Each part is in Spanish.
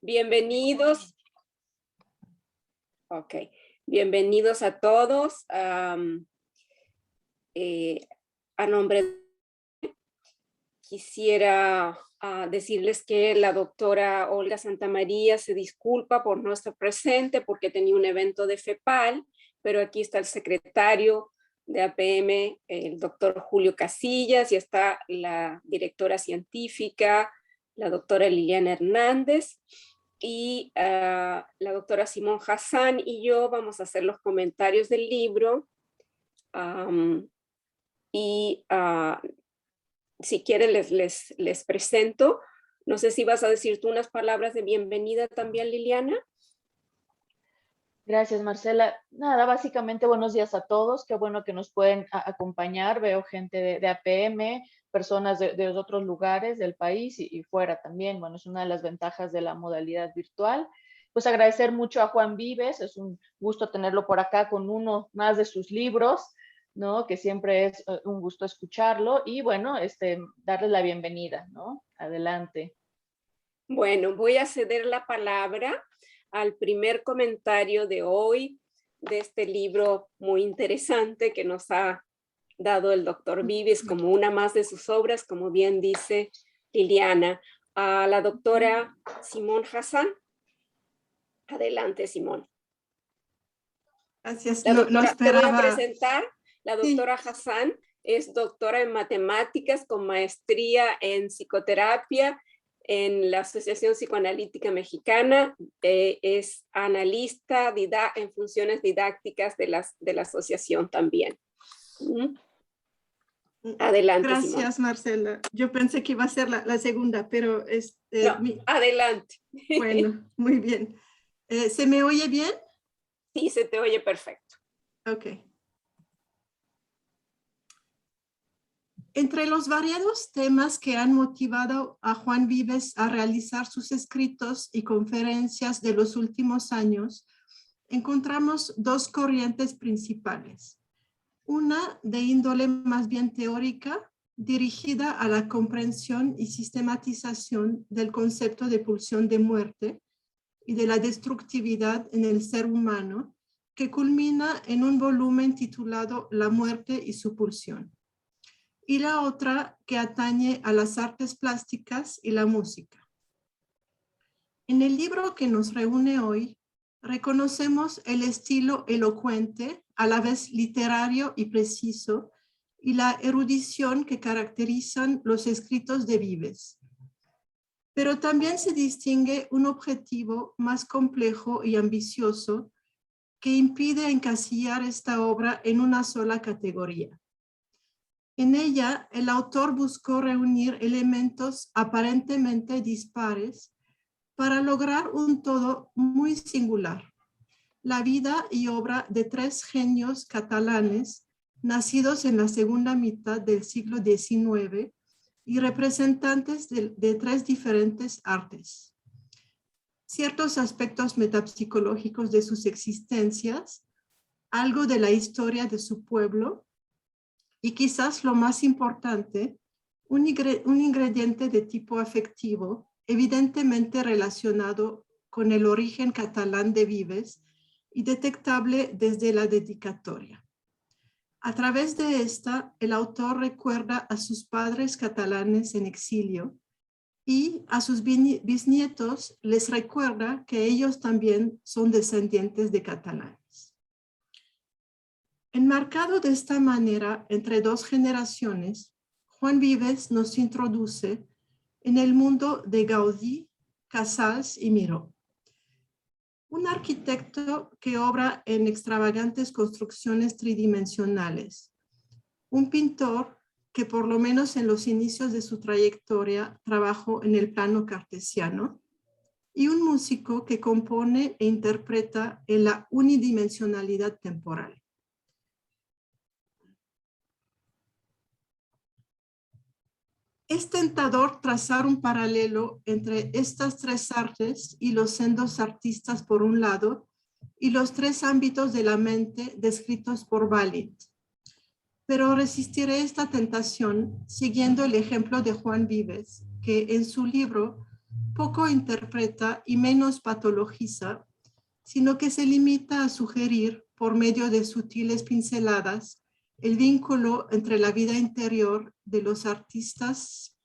Bienvenidos. Ok, bienvenidos a todos. A nombre de... Quisiera decirles que la doctora Olga Santamaría se disculpa por no estar presente porque tenía un evento de FEPAL, pero aquí está el secretario de APM, el doctor Julio Casillas, y está la directora científica, la doctora Liliana Hernández, y la doctora Simón Hassan y yo vamos a hacer los comentarios del libro. Si quieren les presento. No sé si vas a decir tú unas palabras de bienvenida también, Liliana. Gracias, Marcela. Nada, básicamente buenos días a todos. Qué bueno que nos pueden acompañar. Veo gente de APM, personas de otros lugares del país y fuera también. Bueno, es una de las ventajas de la modalidad virtual. Pues agradecer mucho a Juan Vives. Es un gusto tenerlo por acá con uno más de sus libros, ¿no? Que siempre es un gusto escucharlo. Y bueno, darles la bienvenida, ¿no? Adelante. Bueno, voy a ceder la palabra al primer comentario de hoy de este libro muy interesante que nos ha dado el doctor Vives como una más de sus obras, como bien dice Liliana. A la doctora Simón Hassan. Adelante, Simón. Gracias, La doctora, no esperaba. Te voy a presentar. La doctora Sí. Hassan es doctora en matemáticas con maestría en psicoterapia en la Asociación Psicoanalítica Mexicana, es analista en funciones didácticas de la asociación también. Adelante, Gracias, Simón. Marcela. Yo pensé que iba a ser la segunda, pero no, adelante. Bueno, muy bien. ¿Se me oye bien? Sí, se te oye perfecto. Ok. Entre los variados temas que han motivado a Juan Vives a realizar sus escritos y conferencias de los últimos años, encontramos dos corrientes principales. Una de índole más bien teórica, dirigida a la comprensión y sistematización del concepto de pulsión de muerte y de la destructividad en el ser humano, que culmina en un volumen titulado La muerte y su pulsión. Y la otra que atañe a las artes plásticas y la música. En el libro que nos reúne hoy, reconocemos el estilo elocuente, a la vez literario y preciso, y la erudición que caracterizan los escritos de Vives. Pero también se distingue un objetivo más complejo y ambicioso que impide encasillar esta obra en una sola categoría. En ella, el autor buscó reunir elementos aparentemente dispares para lograr un todo muy singular. La vida y obra de tres genios catalanes nacidos en la segunda mitad del siglo XIX y representantes de tres diferentes artes. Ciertos aspectos metapsicológicos de sus existencias, algo de la historia de su pueblo y quizás lo más importante, un ingrediente de tipo afectivo evidentemente relacionado con el origen catalán de Vives y detectable desde la dedicatoria. A través de esta, el autor recuerda a sus padres catalanes en exilio y a sus bisnietos les recuerda que ellos también son descendientes de catalanes. Enmarcado de esta manera entre dos generaciones, Juan Vives nos introduce en el mundo de Gaudí, Casals y Miró. Un arquitecto que obra en extravagantes construcciones tridimensionales. Un pintor que por lo menos en los inicios de su trayectoria trabajó en el plano cartesiano. Y un músico que compone e interpreta en la unidimensionalidad temporal. Es tentador trazar un paralelo entre estas tres artes y los sendos artistas por un lado y los tres ámbitos de la mente descritos por Vallet. Pero resistiré esta tentación siguiendo el ejemplo de Juan Vives, que en su libro poco interpreta y menos patologiza, sino que se limita a sugerir, por medio de sutiles pinceladas, el vínculo entre la vida interior de los artistas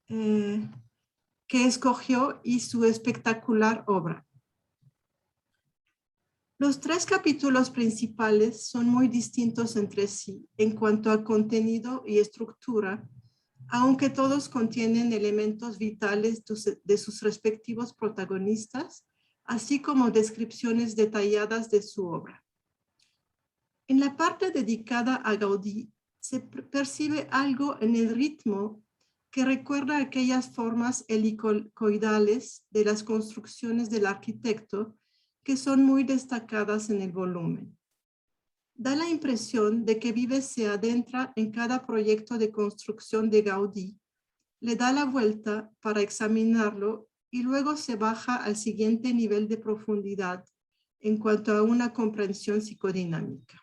que escogió y su espectacular obra. Los 3 capítulos principales son muy distintos entre sí en cuanto a contenido y estructura, aunque todos contienen elementos vitales de sus respectivos protagonistas, así como descripciones detalladas de su obra. En la parte dedicada a Gaudí, se percibe algo en el ritmo que recuerda aquellas formas helicoidales de las construcciones del arquitecto que son muy destacadas en el volumen. Da la impresión de que Vives se adentra en cada proyecto de construcción de Gaudí, le da la vuelta para examinarlo y luego se baja al siguiente nivel de profundidad en cuanto a una comprensión psicodinámica.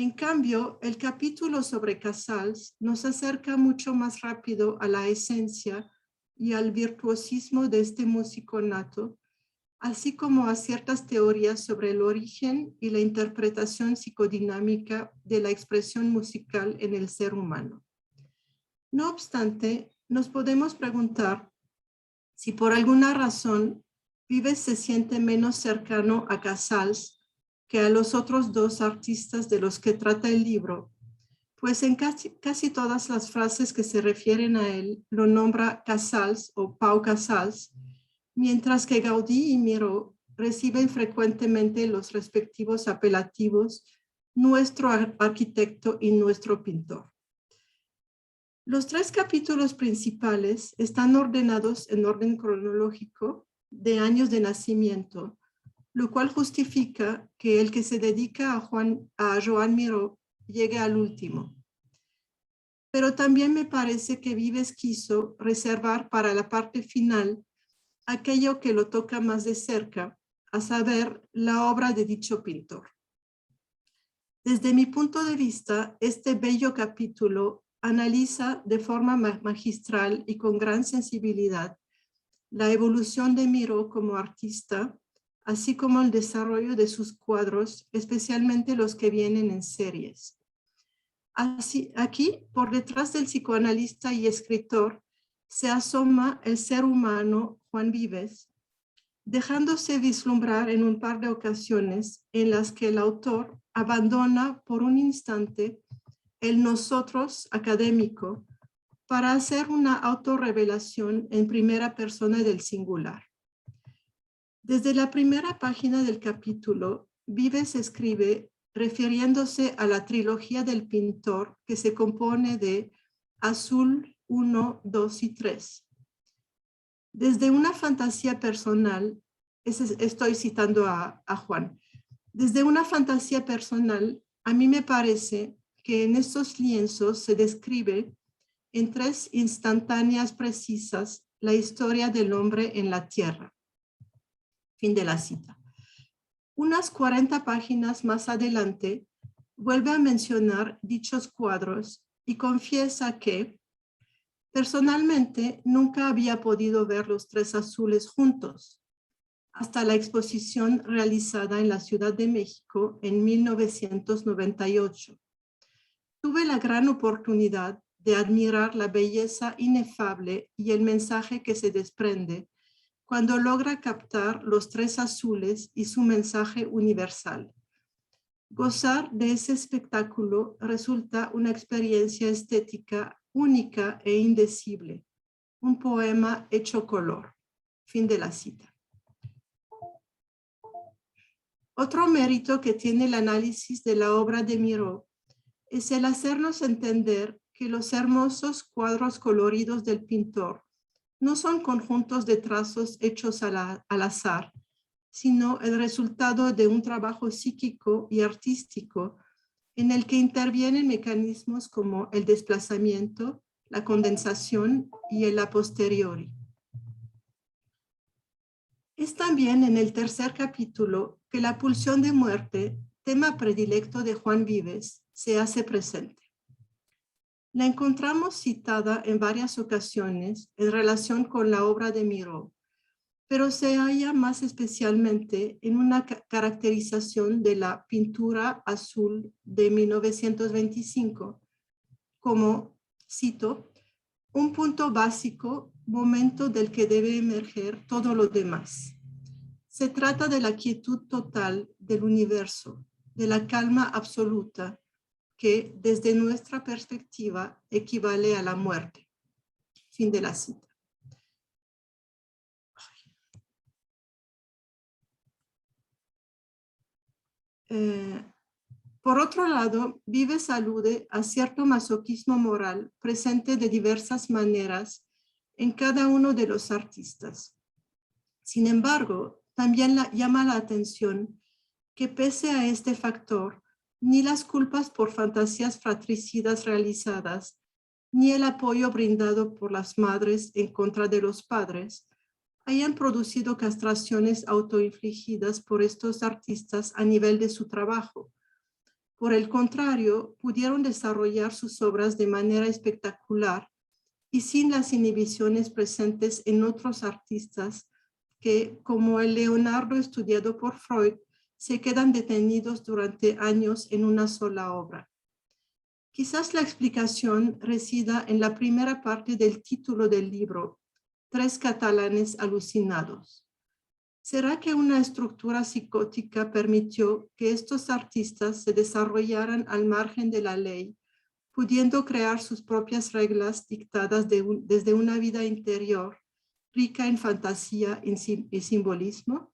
En cambio, el capítulo sobre Casals nos acerca mucho más rápido a la esencia y al virtuosismo de este músico nato, así como a ciertas teorías sobre el origen y la interpretación psicodinámica de la expresión musical en el ser humano. No obstante, nos podemos preguntar si por alguna razón Vives se siente menos cercano a Casals que a los otros 2 artistas de los que trata el libro, pues en casi todas las frases que se refieren a él lo nombra Casals o Pau Casals, mientras que Gaudí y Miró reciben frecuentemente los respectivos apelativos nuestro arquitecto y nuestro pintor. Los 3 capítulos principales están ordenados en orden cronológico de años de nacimiento, lo cual justifica que el que se dedica a Joan Miró llegue al último. Pero también me parece que Vives quiso reservar para la parte final aquello que lo toca más de cerca, a saber, la obra de dicho pintor. Desde mi punto de vista, este bello capítulo analiza de forma magistral y con gran sensibilidad la evolución de Miró como artista, así como el desarrollo de sus cuadros, especialmente los que vienen en series. Así, aquí, por detrás del psicoanalista y escritor, se asoma el ser humano Juan Vives, dejándose vislumbrar en un par de ocasiones en las que el autor abandona por un instante el nosotros académico para hacer una autorrevelación en primera persona del singular. Desde la primera página del capítulo, Vives escribe refiriéndose a la trilogía del pintor que se compone de Azul 1, 2 y 3. Desde una fantasía personal, estoy citando a Juan, desde una fantasía personal, a mí me parece que en estos lienzos se describe en 3 instantáneas precisas la historia del hombre en la tierra. Fin de la cita. Unas 40 páginas más adelante, vuelve a mencionar dichos cuadros y confiesa que personalmente nunca había podido ver los 3 azules juntos, hasta la exposición realizada en la Ciudad de México en 1998. Tuve la gran oportunidad de admirar la belleza inefable y el mensaje que se desprende cuando logra captar los 3 azules y su mensaje universal. Gozar de ese espectáculo resulta una experiencia estética única e indecible, un poema hecho color. Fin de la cita. Otro mérito que tiene el análisis de la obra de Miró es el hacernos entender que los hermosos cuadros coloridos del pintor no son conjuntos de trazos hechos al azar, sino el resultado de un trabajo psíquico y artístico en el que intervienen mecanismos como el desplazamiento, la condensación y el a posteriori. Es también en el tercer capítulo que la pulsión de muerte, tema predilecto de Juan Vives, se hace presente. La encontramos citada en varias ocasiones en relación con la obra de Miró, pero se halla más especialmente en una caracterización de la pintura azul de 1925 como, cito, un punto básico, momento del que debe emerger todo lo demás. Se trata de la quietud total del universo, de la calma absoluta, que desde nuestra perspectiva equivale a la muerte. Fin de la cita. Por otro lado, Vives alude a cierto masoquismo moral presente de diversas maneras en cada uno de los artistas. Sin embargo, también llama la atención que pese a este factor, ni las culpas por fantasías fratricidas realizadas, ni el apoyo brindado por las madres en contra de los padres, hayan producido castraciones autoinfligidas por estos artistas a nivel de su trabajo. Por el contrario, pudieron desarrollar sus obras de manera espectacular y sin las inhibiciones presentes en otros artistas que, como el Leonardo estudiado por Freud, se quedan detenidos durante años en una sola obra. Quizás la explicación resida en la primera parte del título del libro, Tres catalanes alucinados. ¿Será que una estructura psicótica permitió que estos artistas se desarrollaran al margen de la ley, pudiendo crear sus propias reglas dictadas desde una vida interior, rica en fantasía y simbolismo?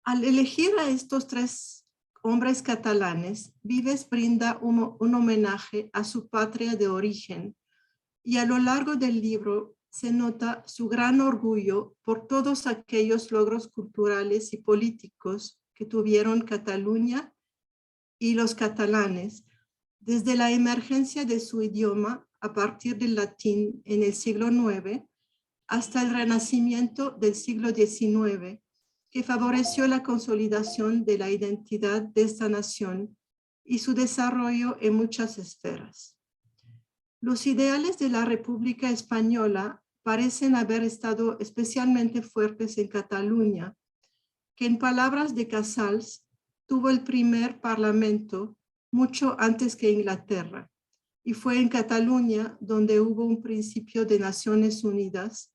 Al elegir a estos tres hombres catalanes, Vives brinda un homenaje a su patria de origen y a lo largo del libro se nota su gran orgullo por todos aquellos logros culturales y políticos que tuvieron Cataluña y los catalanes, desde la emergencia de su idioma a partir del latín en el siglo IX hasta el renacimiento del siglo XIX, que favoreció la consolidación de la identidad de esta nación y su desarrollo en muchas esferas. Los ideales de la República Española parecen haber estado especialmente fuertes en Cataluña, que en palabras de Casals tuvo el primer parlamento mucho antes que Inglaterra, y fue en Cataluña donde hubo un principio de Naciones Unidas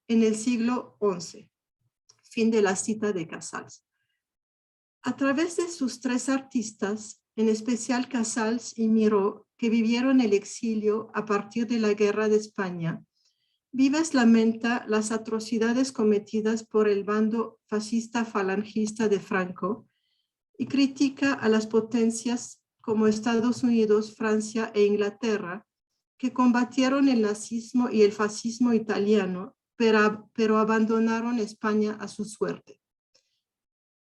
en el siglo XI. Fin de la cita de Casals. A través de sus tres artistas, en especial Casals y Miró, que vivieron el exilio a partir de la Guerra de España, Vives lamenta las atrocidades cometidas por el bando fascista falangista de Franco y critica a las potencias como Estados Unidos, Francia e Inglaterra, que combatieron el nazismo y el fascismo italiano, pero abandonaron España a su suerte.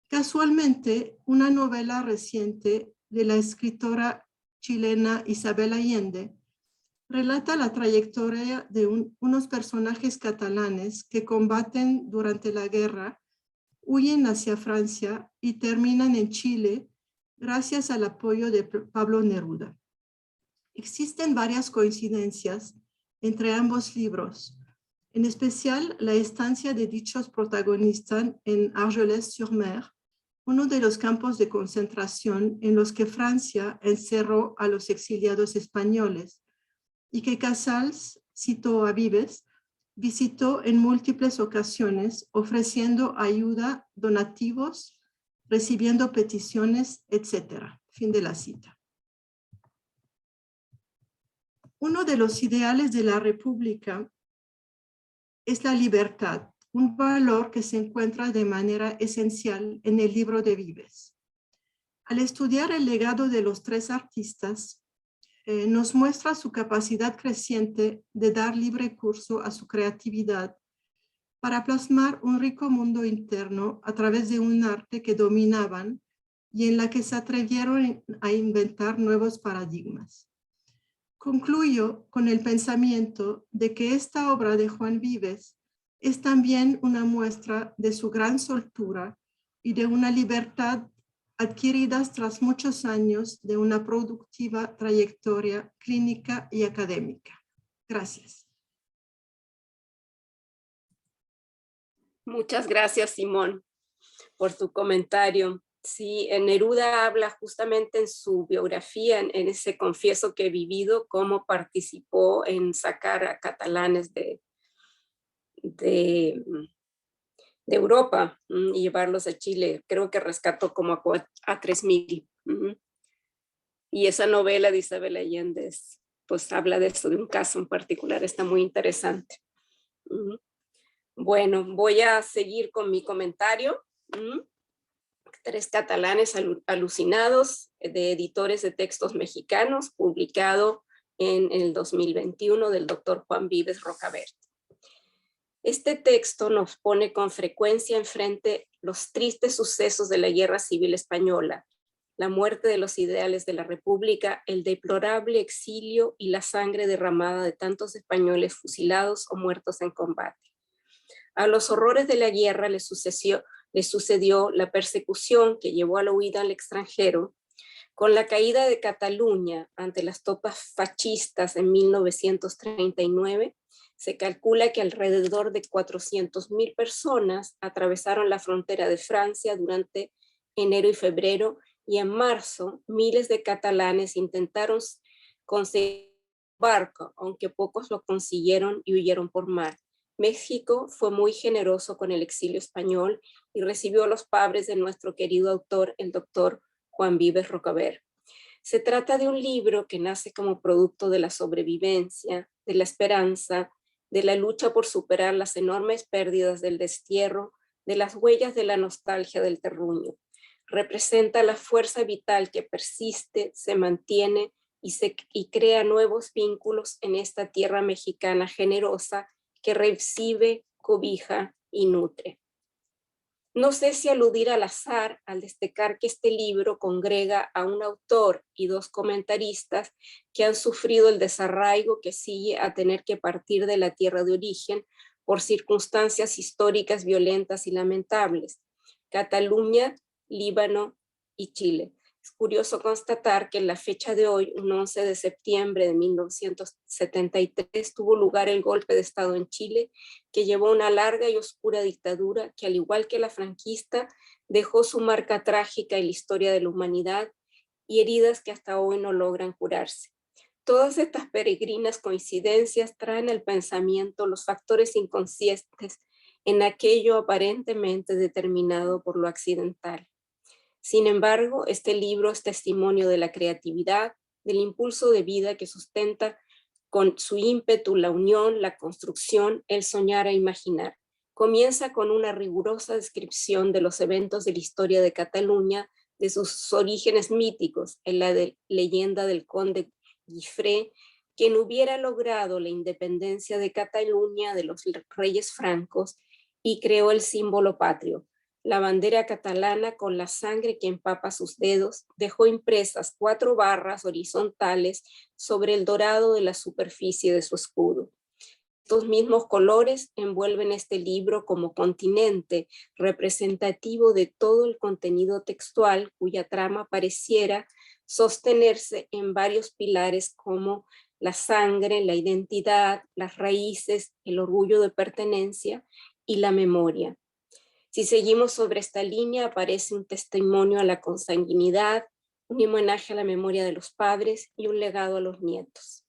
Casualmente, una novela reciente de la escritora chilena Isabel Allende relata la trayectoria de unos personajes catalanes que combaten durante la guerra, huyen hacia Francia y terminan en Chile gracias al apoyo de Pablo Neruda. Existen varias coincidencias entre ambos libros, en especial la estancia de dichos protagonistas en Argelès-sur-Mer, uno de los campos de concentración en los que Francia encerró a los exiliados españoles, y que Casals, citó a Vives, visitó en múltiples ocasiones ofreciendo ayuda, donativos, recibiendo peticiones, etc. Fin de la cita. Uno de los ideales de la República es la libertad, un valor que se encuentra de manera esencial en el libro de Vives. Al estudiar el legado de los tres artistas, nos muestra su capacidad creciente de dar libre curso a su creatividad para plasmar un rico mundo interno a través de un arte que dominaban y en la que se atrevieron a inventar nuevos paradigmas. Concluyo con el pensamiento de que esta obra de Juan Vives es también una muestra de su gran soltura y de una libertad adquiridas tras muchos años de una productiva trayectoria clínica y académica. Gracias. Muchas gracias, Simón, por tu comentario. Sí, Neruda habla justamente en su biografía, en ese confieso que he vivido, cómo participó en sacar a catalanes de Europa y llevarlos a Chile. Creo que rescató como a 3,000. Y esa novela de Isabel Allende pues habla de eso, de un caso en particular, está muy interesante. Bueno, voy a seguir con mi comentario. 3 catalanes alucinados, de editores de textos mexicanos, publicado en el 2021 del doctor Juan Vives Rocabert. Este texto nos pone con frecuencia enfrente los tristes sucesos de la Guerra Civil Española, la muerte de los ideales de la República, el deplorable exilio y la sangre derramada de tantos españoles fusilados o muertos en combate. A los horrores de la guerra le sucedió la persecución que llevó a la huida al extranjero. Con la caída de Cataluña ante las tropas fascistas en 1939, se calcula que alrededor de 400,000 personas atravesaron la frontera de Francia durante enero y febrero, y en marzo miles de catalanes intentaron conseguir barco, aunque pocos lo consiguieron y huyeron por mar. México fue muy generoso con el exilio español y recibió a los padres de nuestro querido autor, el doctor Juan Vives Rocabert. Se trata de un libro que nace como producto de la sobrevivencia, de la esperanza, de la lucha por superar las enormes pérdidas del destierro, de las huellas de la nostalgia del terruño. Representa la fuerza vital que persiste, se mantiene y crea nuevos vínculos en esta tierra mexicana generosa que recibe, cobija y nutre. No sé si aludir al azar al destacar que este libro congrega a un autor y 2 comentaristas que han sufrido el desarraigo que sigue a tener que partir de la tierra de origen por circunstancias históricas violentas y lamentables: Cataluña, Líbano y Chile. Es curioso constatar que en la fecha de hoy, un 11 de septiembre de 1973, tuvo lugar el golpe de Estado en Chile, que llevó una larga y oscura dictadura que, al igual que la franquista, dejó su marca trágica en la historia de la humanidad y heridas que hasta hoy no logran curarse. Todas estas peregrinas coincidencias traen al pensamiento los factores inconscientes en aquello aparentemente determinado por lo accidental. Sin embargo, este libro es testimonio de la creatividad, del impulso de vida que sustenta con su ímpetu la unión, la construcción, el soñar e imaginar. Comienza con una rigurosa descripción de los eventos de la historia de Cataluña, de sus orígenes míticos, en la leyenda del conde Guifré, quien hubiera logrado la independencia de Cataluña de los reyes francos y creó el símbolo patrio. La bandera catalana, con la sangre que empapa sus dedos, dejó impresas 4 barras horizontales sobre el dorado de la superficie de su escudo. Estos mismos colores envuelven este libro como continente representativo de todo el contenido textual, cuya trama pareciera sostenerse en varios pilares como la sangre, la identidad, las raíces, el orgullo de pertenencia y la memoria. Si seguimos sobre esta línea, aparece un testimonio a la consanguinidad, un homenaje a la memoria de los padres y un legado a los nietos.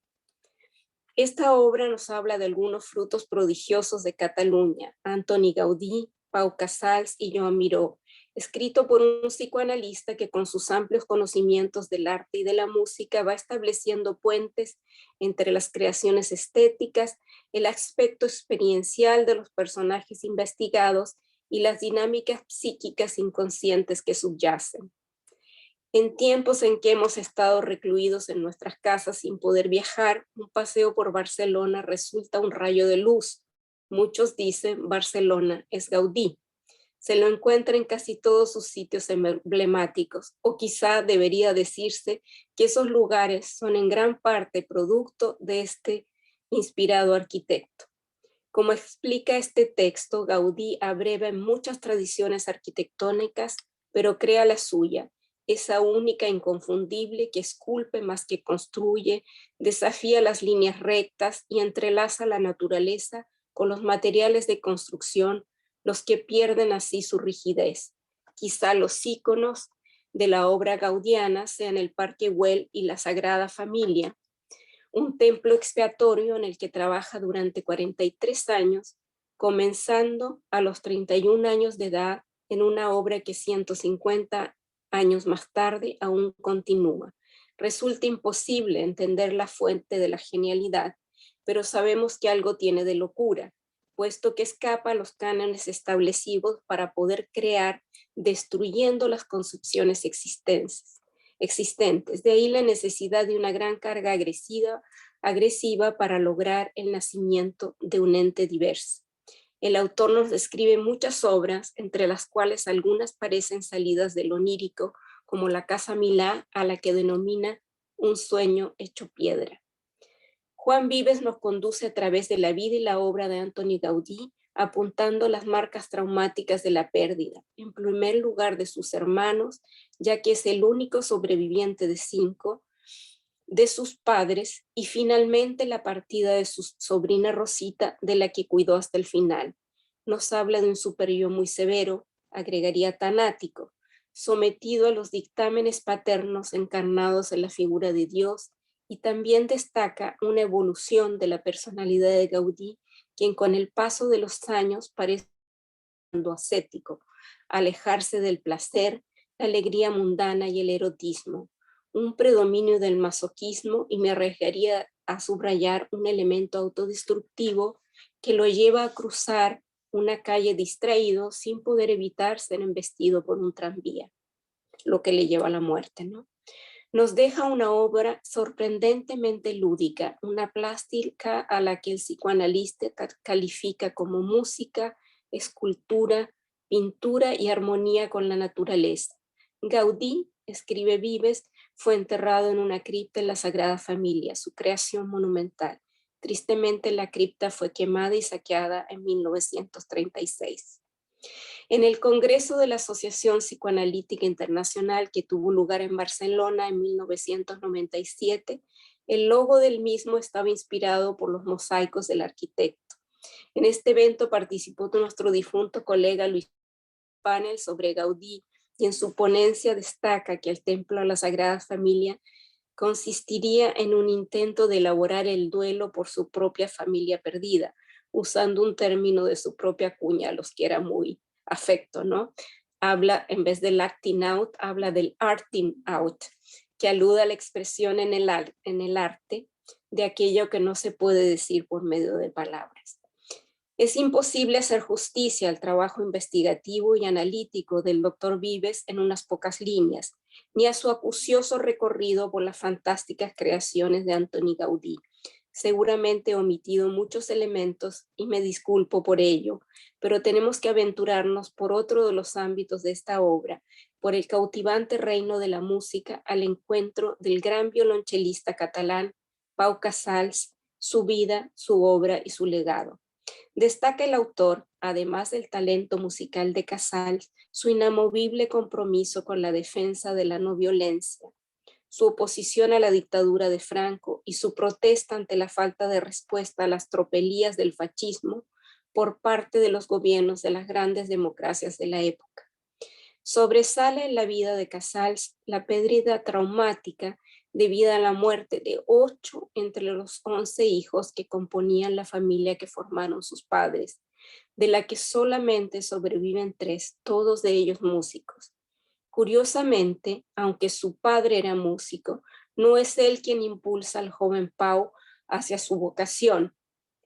Esta obra nos habla de algunos frutos prodigiosos de Cataluña: Antoni Gaudí, Pau Casals y Joan Miró, escrito por un psicoanalista que, con sus amplios conocimientos del arte y de la música, va estableciendo puentes entre las creaciones estéticas, el aspecto experiencial de los personajes investigados y las dinámicas psíquicas inconscientes que subyacen. En tiempos en que hemos estado recluidos en nuestras casas sin poder viajar, un paseo por Barcelona resulta un rayo de luz. Muchos dicen: Barcelona es Gaudí. Se lo encuentra en casi todos sus sitios emblemáticos, o quizá debería decirse que esos lugares son en gran parte producto de este inspirado arquitecto. Como explica este texto, Gaudí abreva en muchas tradiciones arquitectónicas, pero crea la suya, esa única inconfundible que esculpe más que construye, desafía las líneas rectas y entrelaza la naturaleza con los materiales de construcción, los que pierden así su rigidez. Quizá los íconos de la obra gaudiana sean el Parque Güell y la Sagrada Familia, un templo expiatorio en el que trabaja durante 43 años, comenzando a los 31 años de edad en una obra que 150 años más tarde aún continúa. Resulta imposible entender la fuente de la genialidad, pero sabemos que algo tiene de locura, puesto que escapa a los cánones establecidos para poder crear destruyendo las concepciones existentes. De ahí la necesidad de una gran carga agresiva para lograr el nacimiento de un ente diverso. El autor nos describe muchas obras, entre las cuales algunas parecen salidas del onírico, como la Casa Milá, a la que denomina un sueño hecho piedra. Juan Vives nos conduce a través de la vida y la obra de Antoni Gaudí, apuntando las marcas traumáticas de la pérdida, en primer lugar de sus hermanos, ya que es el único sobreviviente de 5, de sus padres y finalmente la partida de su sobrina Rosita, de la que cuidó hasta el final. Nos habla de un superior muy severo, agregaría tanático, sometido a los dictámenes paternos encarnados en la figura de Dios, y también destaca una evolución de la personalidad de Gaudí, quien con el paso de los años parece ascético, alejarse del placer, la alegría mundana y el erotismo, un predominio del masoquismo, y me arriesgaría a subrayar un elemento autodestructivo que lo lleva a cruzar una calle distraído sin poder evitar ser embestido por un tranvía, lo que le lleva a la muerte, ¿no? Nos deja una obra sorprendentemente lúdica, una plástica a la que el psicoanalista califica como música, escultura, pintura y armonía con la naturaleza. Gaudí, escribe Vives, fue enterrado en una cripta en la Sagrada Familia, su creación monumental. Tristemente, la cripta fue quemada y saqueada en 1936. En el Congreso de la Asociación Psicoanalítica Internacional, que tuvo lugar en Barcelona en 1997, el logo del mismo estaba inspirado por los mosaicos del arquitecto. En este evento participó nuestro difunto colega Luis Panel sobre Gaudí, y en su ponencia destaca que el Templo a la Sagrada Familia consistiría en un intento de elaborar el duelo por su propia familia perdida, usando un término de su propia cuña, los que era muy afecto, ¿no? Habla, en vez del acting out, habla del arting out, que alude a la expresión en el arte de aquello que no se puede decir por medio de palabras. Es imposible hacer justicia al trabajo investigativo y analítico del Dr. Vives en unas pocas líneas, ni a su acucioso recorrido por las fantásticas creaciones de Antoni Gaudí. Seguramente he omitido muchos elementos y me disculpo por ello, pero tenemos que aventurarnos por otro de los ámbitos de esta obra, por el cautivante reino de la música, al encuentro del gran violonchelista catalán Pau Casals, su vida, su obra y su legado. Destaca el autor, además del talento musical de Casals, su inamovible compromiso con la defensa de la no violencia, su oposición a la dictadura de Franco y su protesta ante la falta de respuesta a las tropelías del fascismo por parte de los gobiernos de las grandes democracias de la época. Sobresale en la vida de Casals la pérdida traumática debido a la muerte de 8 entre los 11 hijos que componían la familia que formaron sus padres, de la que solamente sobreviven 3, todos de ellos músicos. Curiosamente, aunque su padre era músico, no es él quien impulsa al joven Pau hacia su vocación.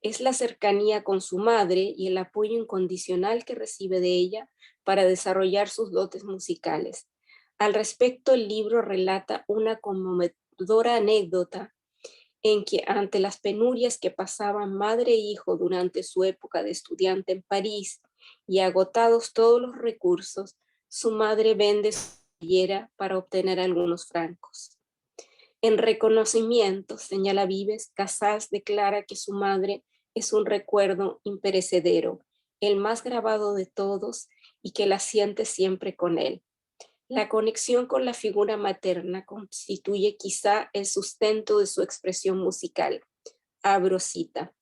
Es la cercanía con su madre y el apoyo incondicional que recibe de ella para desarrollar sus dotes musicales. Al respecto, el libro relata una conmovedora anécdota en que, ante las penurias que pasaban madre e hijo durante su época de estudiante en París y agotados todos los recursos, su madre vende su joyera para obtener algunos francos. En reconocimiento, señala Vives, Casals declara que su madre es un recuerdo imperecedero, el más grabado de todos, y que la siente siempre con él. La conexión con la figura materna constituye quizá el sustento de su expresión musical. Abro cita.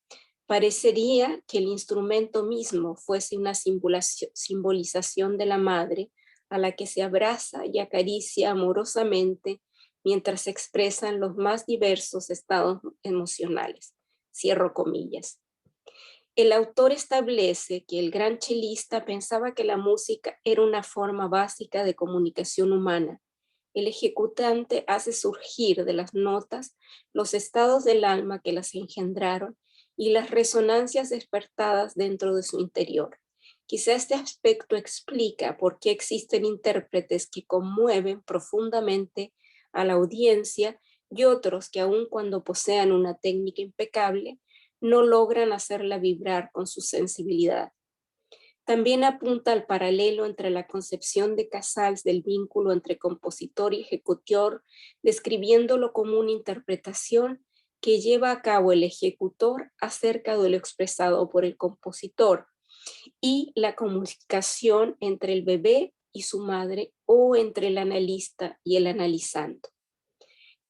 Parecería que el instrumento mismo fuese una simbolización de la madre a la que se abraza y acaricia amorosamente mientras se expresan los más diversos estados emocionales. Cierro comillas. El autor establece que el gran chelista pensaba que la música era una forma básica de comunicación humana. El ejecutante hace surgir de las notas los estados del alma que las engendraron y las resonancias despertadas dentro de su interior. Quizá este aspecto explica por qué existen intérpretes que conmueven profundamente a la audiencia y otros que aun cuando posean una técnica impecable, no logran hacerla vibrar con su sensibilidad. También apunta al paralelo entre la concepción de Casals del vínculo entre compositor y ejecutor, describiéndolo como una interpretación que lleva a cabo el ejecutor acerca de lo expresado por el compositor, y la comunicación entre el bebé y su madre o entre el analista y el analizando.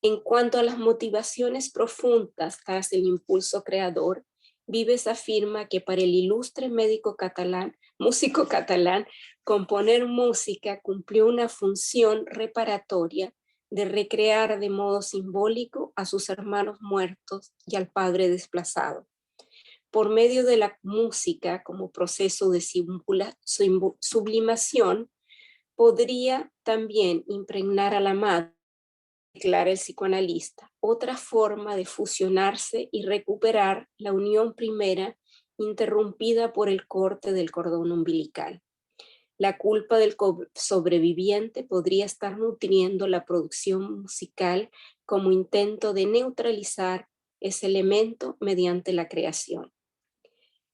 En cuanto a las motivaciones profundas tras el impulso creador, Vives afirma que para el ilustre músico catalán, componer música cumplió una función reparatoria de recrear de modo simbólico a sus hermanos muertos y al padre desplazado. Por medio de la música como proceso de sublimación, podría también impregnar a la madre, declara el psicoanalista, otra forma de fusionarse y recuperar la unión primera interrumpida por el corte del cordón umbilical. La culpa del sobreviviente podría estar nutriendo la producción musical como intento de neutralizar ese elemento mediante la creación.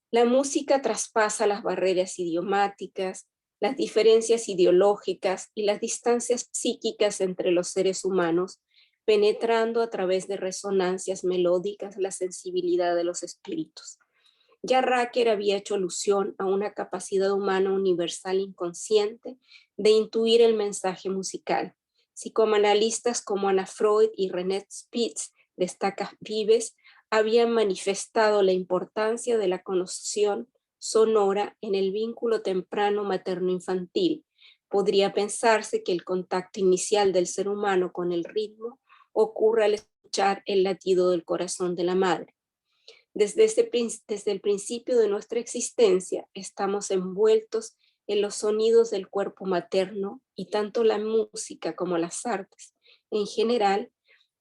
La música traspasa las barreras idiomáticas, las diferencias ideológicas y las distancias psíquicas entre los seres humanos, penetrando a través de resonancias melódicas la sensibilidad de los espíritus. Ya Racker había hecho alusión a una capacidad humana universal inconsciente de intuir el mensaje musical. Psicoanalistas como Anna Freud y René Spitz, destaca Vives, habían manifestado la importancia de la conexión sonora en el vínculo temprano materno-infantil. Podría pensarse que el contacto inicial del ser humano con el ritmo ocurre al escuchar el latido del corazón de la madre. Desde el principio de nuestra existencia estamos envueltos en los sonidos del cuerpo materno y tanto la música como las artes en general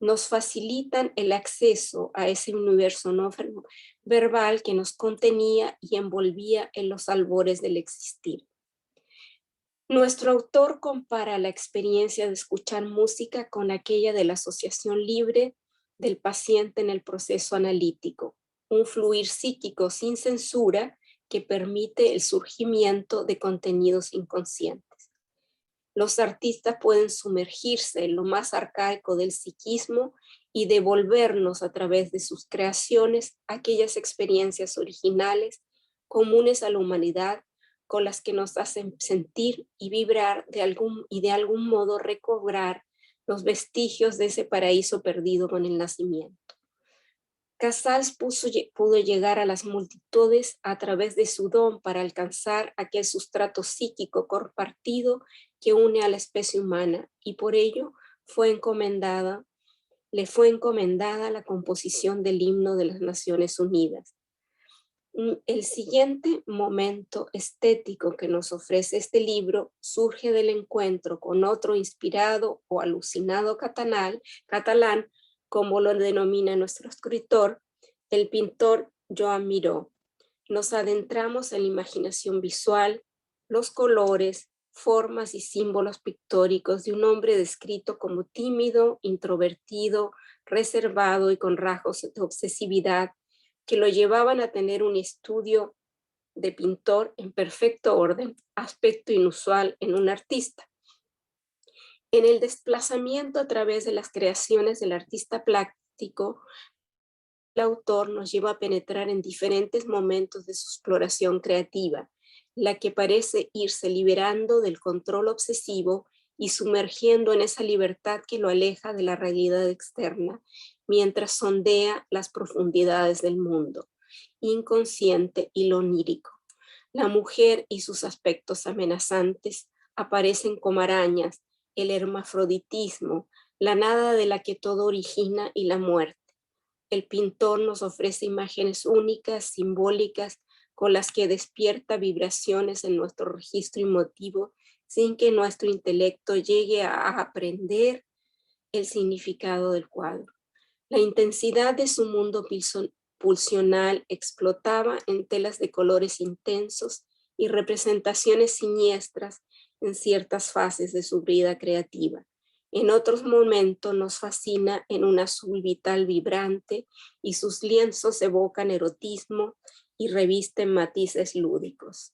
nos facilitan el acceso a ese universo no verbal que nos contenía y envolvía en los albores del existir. Nuestro autor compara la experiencia de escuchar música con aquella de la asociación libre del paciente en el proceso analítico, un fluir psíquico sin censura que permite el surgimiento de contenidos inconscientes. Los artistas pueden sumergirse en lo más arcaico del psiquismo y devolvernos a través de sus creaciones aquellas experiencias originales comunes a la humanidad con las que nos hacen sentir y vibrar de algún modo recobrar los vestigios de ese paraíso perdido con el nacimiento. Casals pudo llegar a las multitudes a través de su don para alcanzar aquel sustrato psíquico compartido que une a la especie humana y por ello le fue encomendada la composición del himno de las Naciones Unidas. El siguiente momento estético que nos ofrece este libro surge del encuentro con otro inspirado o alucinado catalán, como lo denomina nuestro escritor, el pintor Joan Miró. Nos adentramos en la imaginación visual, los colores, formas y símbolos pictóricos de un hombre descrito como tímido, introvertido, reservado y con rasgos de obsesividad que lo llevaban a tener un estudio de pintor en perfecto orden, aspecto inusual en un artista. En el desplazamiento a través de las creaciones del artista plástico, el autor nos lleva a penetrar en diferentes momentos de su exploración creativa, la que parece irse liberando del control obsesivo y sumergiendo en esa libertad que lo aleja de la realidad externa, mientras sondea las profundidades del mundo, inconsciente y lo onírico. La mujer y sus aspectos amenazantes aparecen como arañas, el hermafroditismo, la nada de la que todo origina y la muerte. El pintor nos ofrece imágenes únicas, simbólicas, con las que despierta vibraciones en nuestro registro emotivo sin que nuestro intelecto llegue a aprender el significado del cuadro. La intensidad de su mundo pulsional explotaba en telas de colores intensos y representaciones siniestras en ciertas fases de su vida creativa. En otros momentos nos fascina en un azul vital vibrante y sus lienzos evocan erotismo y revisten matices lúdicos.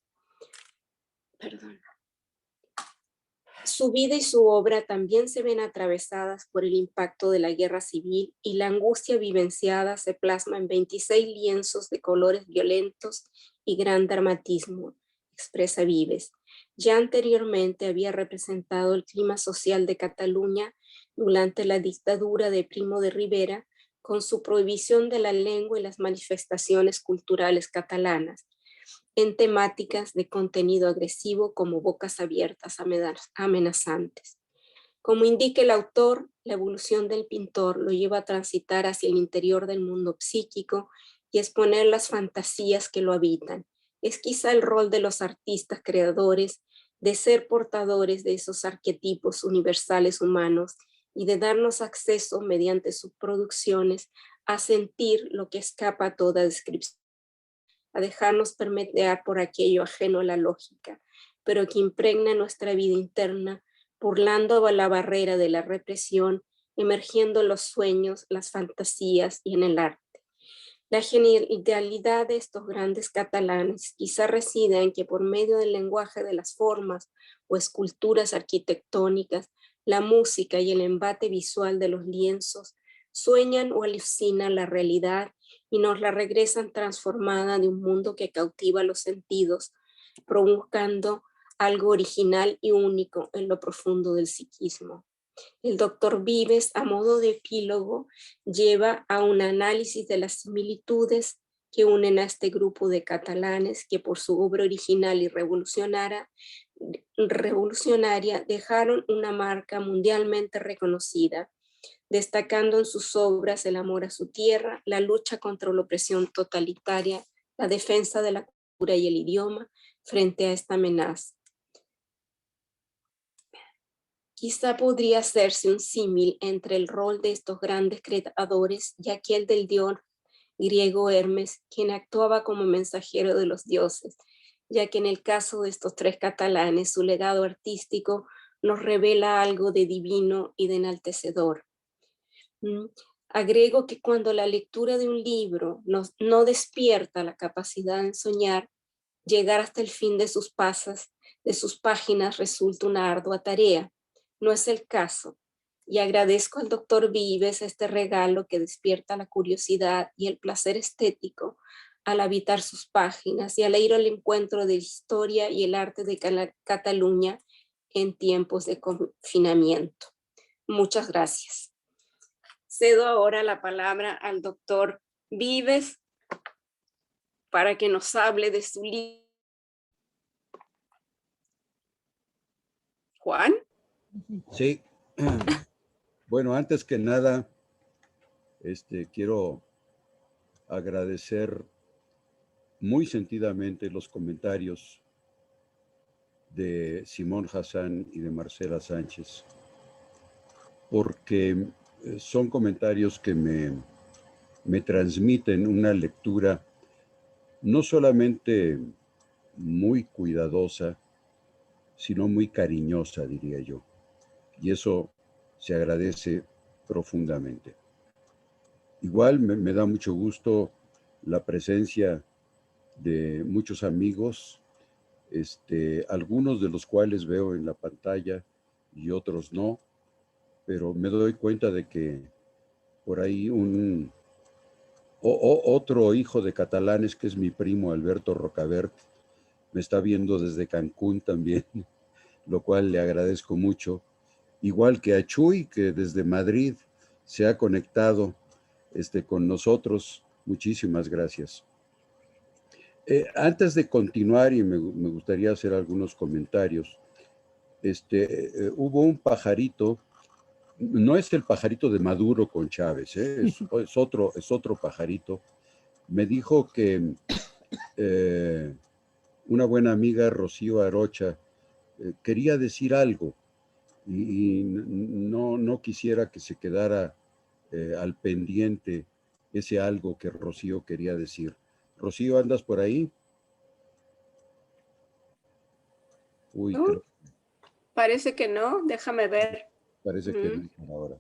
Perdón. Su vida y su obra también se ven atravesadas por el impacto de la guerra civil y la angustia vivenciada se plasma en 26 lienzos de colores violentos y gran dramatismo, expresa Vives. Ya anteriormente había representado el clima social de Cataluña durante la dictadura de Primo de Rivera con su prohibición de la lengua y las manifestaciones culturales catalanas, en temáticas de contenido agresivo como bocas abiertas amenazantes. Como indica el autor, la evolución del pintor lo lleva a transitar hacia el interior del mundo psíquico y exponer las fantasías que lo habitan. Es quizá el rol de los artistas creadores de ser portadores de esos arquetipos universales humanos y de darnos acceso mediante sus producciones a sentir lo que escapa a toda descripción, a dejarnos permear por aquello ajeno a la lógica, pero que impregna nuestra vida interna, burlando la barrera de la represión, emergiendo en los sueños, las fantasías y en el arte. La genialidad de estos grandes catalanes quizá reside en que por medio del lenguaje de las formas o esculturas arquitectónicas, la música y el embate visual de los lienzos sueñan o alucinan la realidad y nos la regresan transformada de un mundo que cautiva los sentidos, provocando algo original y único en lo profundo del psiquismo. El doctor Vives, a modo de epílogo, lleva a un análisis de las similitudes que unen a este grupo de catalanes que por su obra original y revolucionaria dejaron una marca mundialmente reconocida, destacando en sus obras el amor a su tierra, la lucha contra la opresión totalitaria, la defensa de la cultura y el idioma frente a esta amenaza. Quizá podría hacerse un símil entre el rol de estos grandes creadores y aquel del dios griego Hermes, quien actuaba como mensajero de los dioses, ya que en el caso de estos tres catalanes su legado artístico nos revela algo de divino y de enaltecedor. Agrego que cuando la lectura de un libro no despierta la capacidad de soñar, llegar hasta el fin de sus páginas resulta una ardua tarea. No es el caso, y agradezco al doctor Vives este regalo que despierta la curiosidad y el placer estético al habitar sus páginas y al ir al encuentro de la historia y el arte de Cataluña en tiempos de confinamiento. Muchas gracias. Cedo ahora la palabra al doctor Vives para que nos hable de su libro. Juan. Sí. Bueno, antes que nada, quiero agradecer muy sentidamente los comentarios de Simón Hassan y de Marcela Sánchez, porque son comentarios que me transmiten una lectura no solamente muy cuidadosa, sino muy cariñosa, diría yo. Y eso se agradece profundamente. Igual me da mucho gusto la presencia de muchos amigos, algunos de los cuales veo en la pantalla y otros no, pero me doy cuenta de que por ahí otro hijo de catalanes, que es mi primo Alberto Rocabert, me está viendo desde Cancún también, lo cual le agradezco mucho. igual que a Chuy, que desde Madrid se ha conectado con nosotros. Muchísimas gracias. Antes de continuar, y me gustaría hacer algunos comentarios, hubo un pajarito, no es el pajarito de Maduro con Chávez, es otro pajarito. Me dijo que una buena amiga, Rocío Arocha, quería decir algo y no quisiera que se quedara al pendiente ese algo que Rocío quería decir. Rocío, ¿andas por ahí? Uy, ¿No? Parece que no, déjame ver. parece que no por ahora.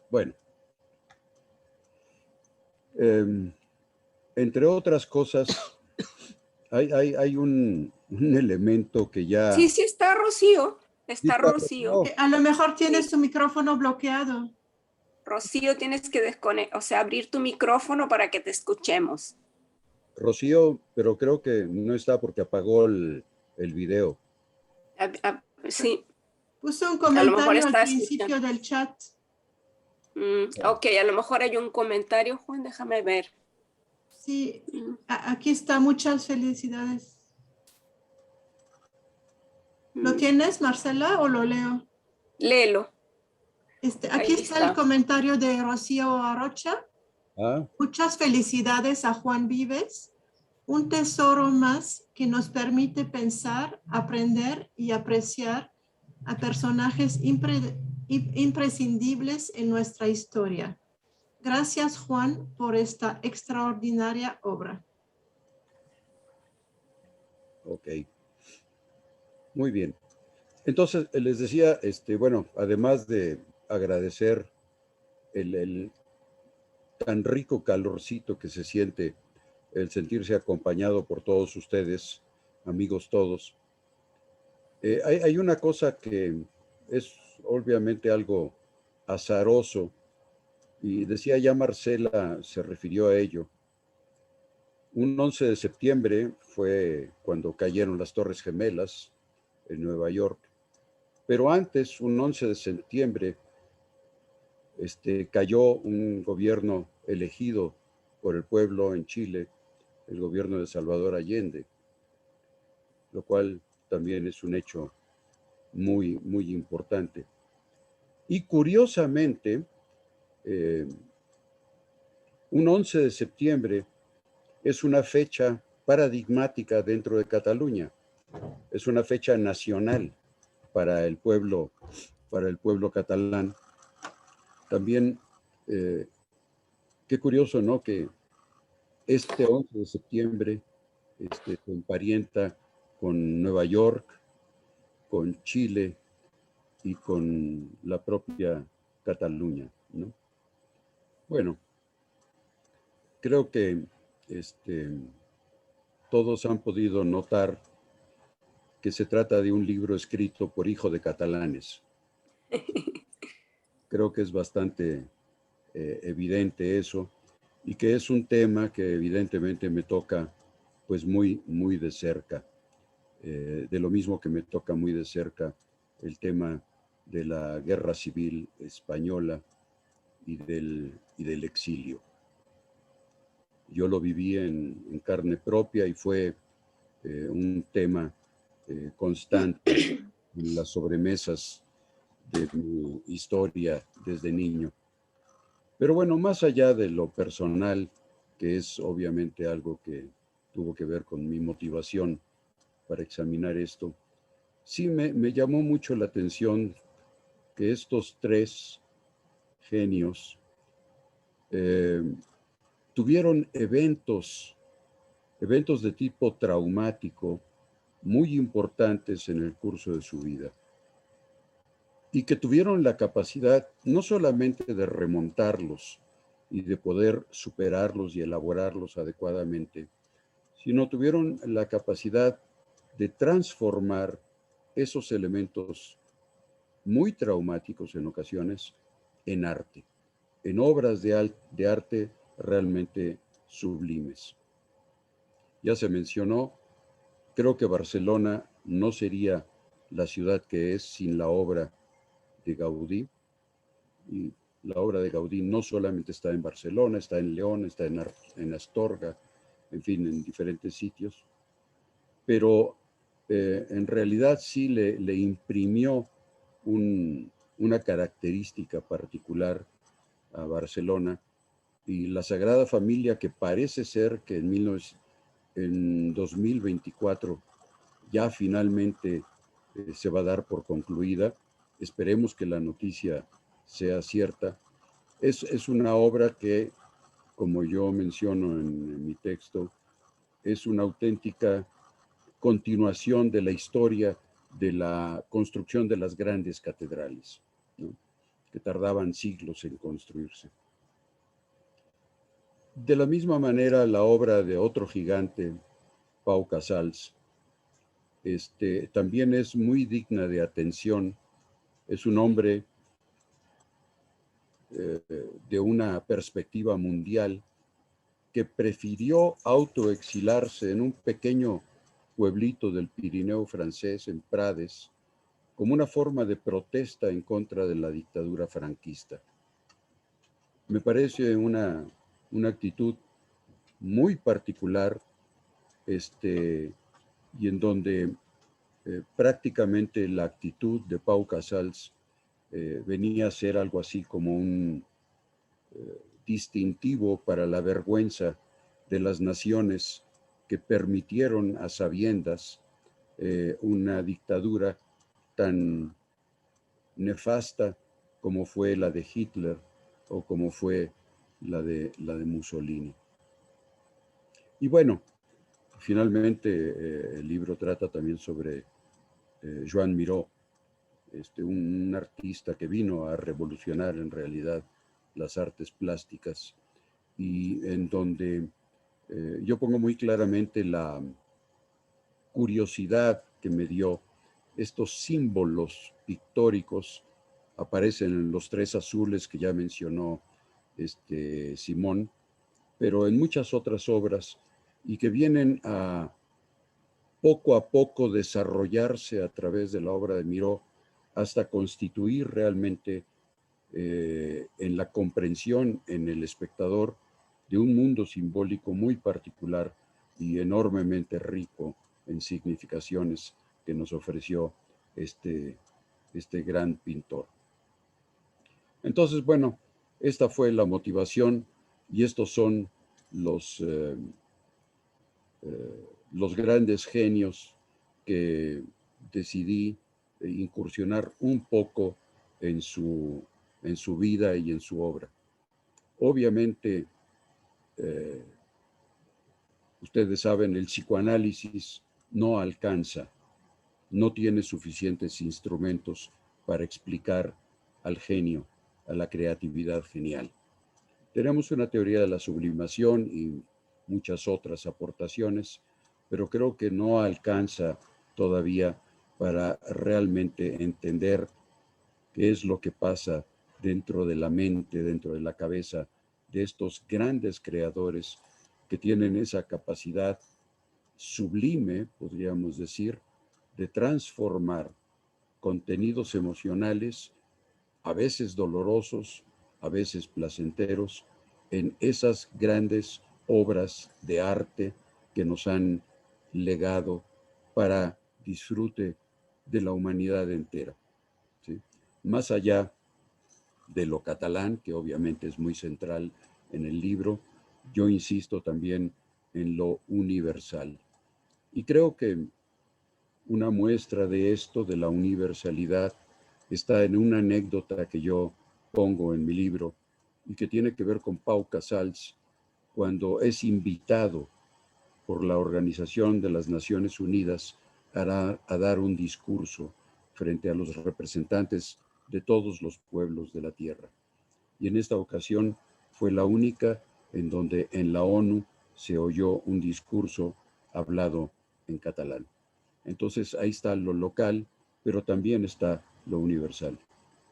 Bueno, entre otras cosas, hay un elemento que ya... Sí, sí está Rocío, está Está Rocío. Rocío. A lo mejor tienes Sí. tu micrófono bloqueado. Rocío, tienes que o sea, abrir tu micrófono para que te escuchemos. Rocío, pero creo que no está porque apagó el video. Sí, Puso un a lo mejor comentario al está escuchando. principio del chat. Ok, a lo mejor hay un comentario, Juan, déjame ver. Sí, aquí está. Muchas felicidades. ¿Lo tienes, Marcela, o lo leo? Léelo. Aquí Ahí está el está. comentario de Rocío Arocha. ¿Ah? Muchas felicidades a Juan Vives, un tesoro más que nos permite pensar, aprender y apreciar a personajes imprescindibles en nuestra historia. Gracias, Juan, por esta extraordinaria obra. Ok, muy bien. Entonces, les decía, bueno, además de agradecer el tan rico calorcito que se siente el sentirse acompañado por todos ustedes, amigos todos, hay una cosa que es obviamente algo azaroso, y decía ya Marcela, se refirió a ello. Un 11 de septiembre fue cuando cayeron las Torres Gemelas en Nueva York, pero antes, un 11 de septiembre, cayó un gobierno elegido por el pueblo en Chile, el gobierno de Salvador Allende, lo cual también es un hecho muy, muy importante. Y curiosamente, un 11 de septiembre es una fecha paradigmática dentro de Cataluña, es una fecha nacional para el pueblo catalán. También, qué curioso, ¿no? Que este 11 de septiembre se emparenta con Nueva York, con Chile y con la propia Cataluña, ¿no? Bueno, creo que todos han podido notar que se trata de un libro escrito por hijo de catalanes. Creo que es bastante evidente eso, y que es un tema que evidentemente me toca pues muy, muy de cerca. De lo mismo que me toca muy de cerca el tema de la guerra civil española y del exilio. Yo lo viví en carne propia y fue un tema constante en las sobremesas de mi historia desde niño. Pero bueno, más allá de lo personal, que es obviamente algo que tuvo que ver con mi motivación para examinar esto, sí me llamó mucho la atención que estos tres genios eh, tuvieron eventos de tipo traumático muy importantes en el curso de su vida, y que tuvieron la capacidad no solamente de remontarlos y de poder superarlos y elaborarlos adecuadamente, sino tuvieron la capacidad de transformar esos elementos muy traumáticos en ocasiones en arte, en obras de arte realmente sublimes. Ya se mencionó, creo que Barcelona no sería la ciudad que es sin la obra de Gaudí. Y la obra de Gaudí no solamente está en Barcelona, está en León, está en Astorga, en fin, en diferentes sitios, pero en realidad sí le imprimió una característica particular a Barcelona, y la Sagrada Familia, que parece ser que en 2024 ya finalmente se va a dar por concluida. Esperemos que la noticia sea cierta. Es una obra que, como yo menciono en mi texto, es una auténtica continuación de la historia de la construcción de las grandes catedrales, ¿no?, que tardaban siglos en construirse. De la misma manera, la obra de otro gigante, Pau Casals, también es muy digna de atención. Es un hombre de una perspectiva mundial que prefirió autoexilarse en un pequeño pueblito del Pirineo francés, en Prades, como una forma de protesta en contra de la dictadura franquista. Me parece una actitud muy particular, y en donde prácticamente la actitud de Pau Casals venía a ser algo así como un distintivo para la vergüenza de las naciones que permitieron a sabiendas una dictadura tan nefasta como fue la de Hitler o como fue la de Mussolini. Y bueno, finalmente el libro trata también sobre Joan Miró, un artista que vino a revolucionar en realidad las artes plásticas, y en donde yo pongo muy claramente la curiosidad que me dio estos símbolos pictóricos. Aparecen en los tres azules que ya mencionó Simón, pero en muchas otras obras, y que vienen a poco desarrollarse a través de la obra de Miró hasta constituir realmente en la comprensión en el espectador de un mundo simbólico muy particular y enormemente rico en significaciones que nos ofreció este gran pintor. Entonces, bueno, esta fue la motivación, y estos son los grandes genios que decidí incursionar un poco en su vida y en su obra. Obviamente, ustedes saben, el psicoanálisis no alcanza, no tiene suficientes instrumentos para explicar al genio, a la creatividad genial. Tenemos una teoría de la sublimación y muchas otras aportaciones, pero creo que no alcanza todavía para realmente entender qué es lo que pasa dentro de la mente, dentro de la cabeza de estos grandes creadores que tienen esa capacidad sublime, podríamos decir, de transformar contenidos emocionales, a veces dolorosos, a veces placenteros, en esas grandes obras de arte que nos han legado para disfrute de la humanidad entera, ¿sí? Más allá de lo catalán, que obviamente es muy central en el libro, yo insisto también en lo universal. Y creo que una muestra de esto, de la universalidad, está en una anécdota que yo pongo en mi libro y que tiene que ver con Pau Casals, cuando es invitado por la Organización de las Naciones Unidas a dar un discurso frente a los representantes de todos los pueblos de la tierra. Y en esta ocasión fue la única en donde en la ONU se oyó un discurso hablado en catalán. Entonces ahí está lo local, pero también está lo universal.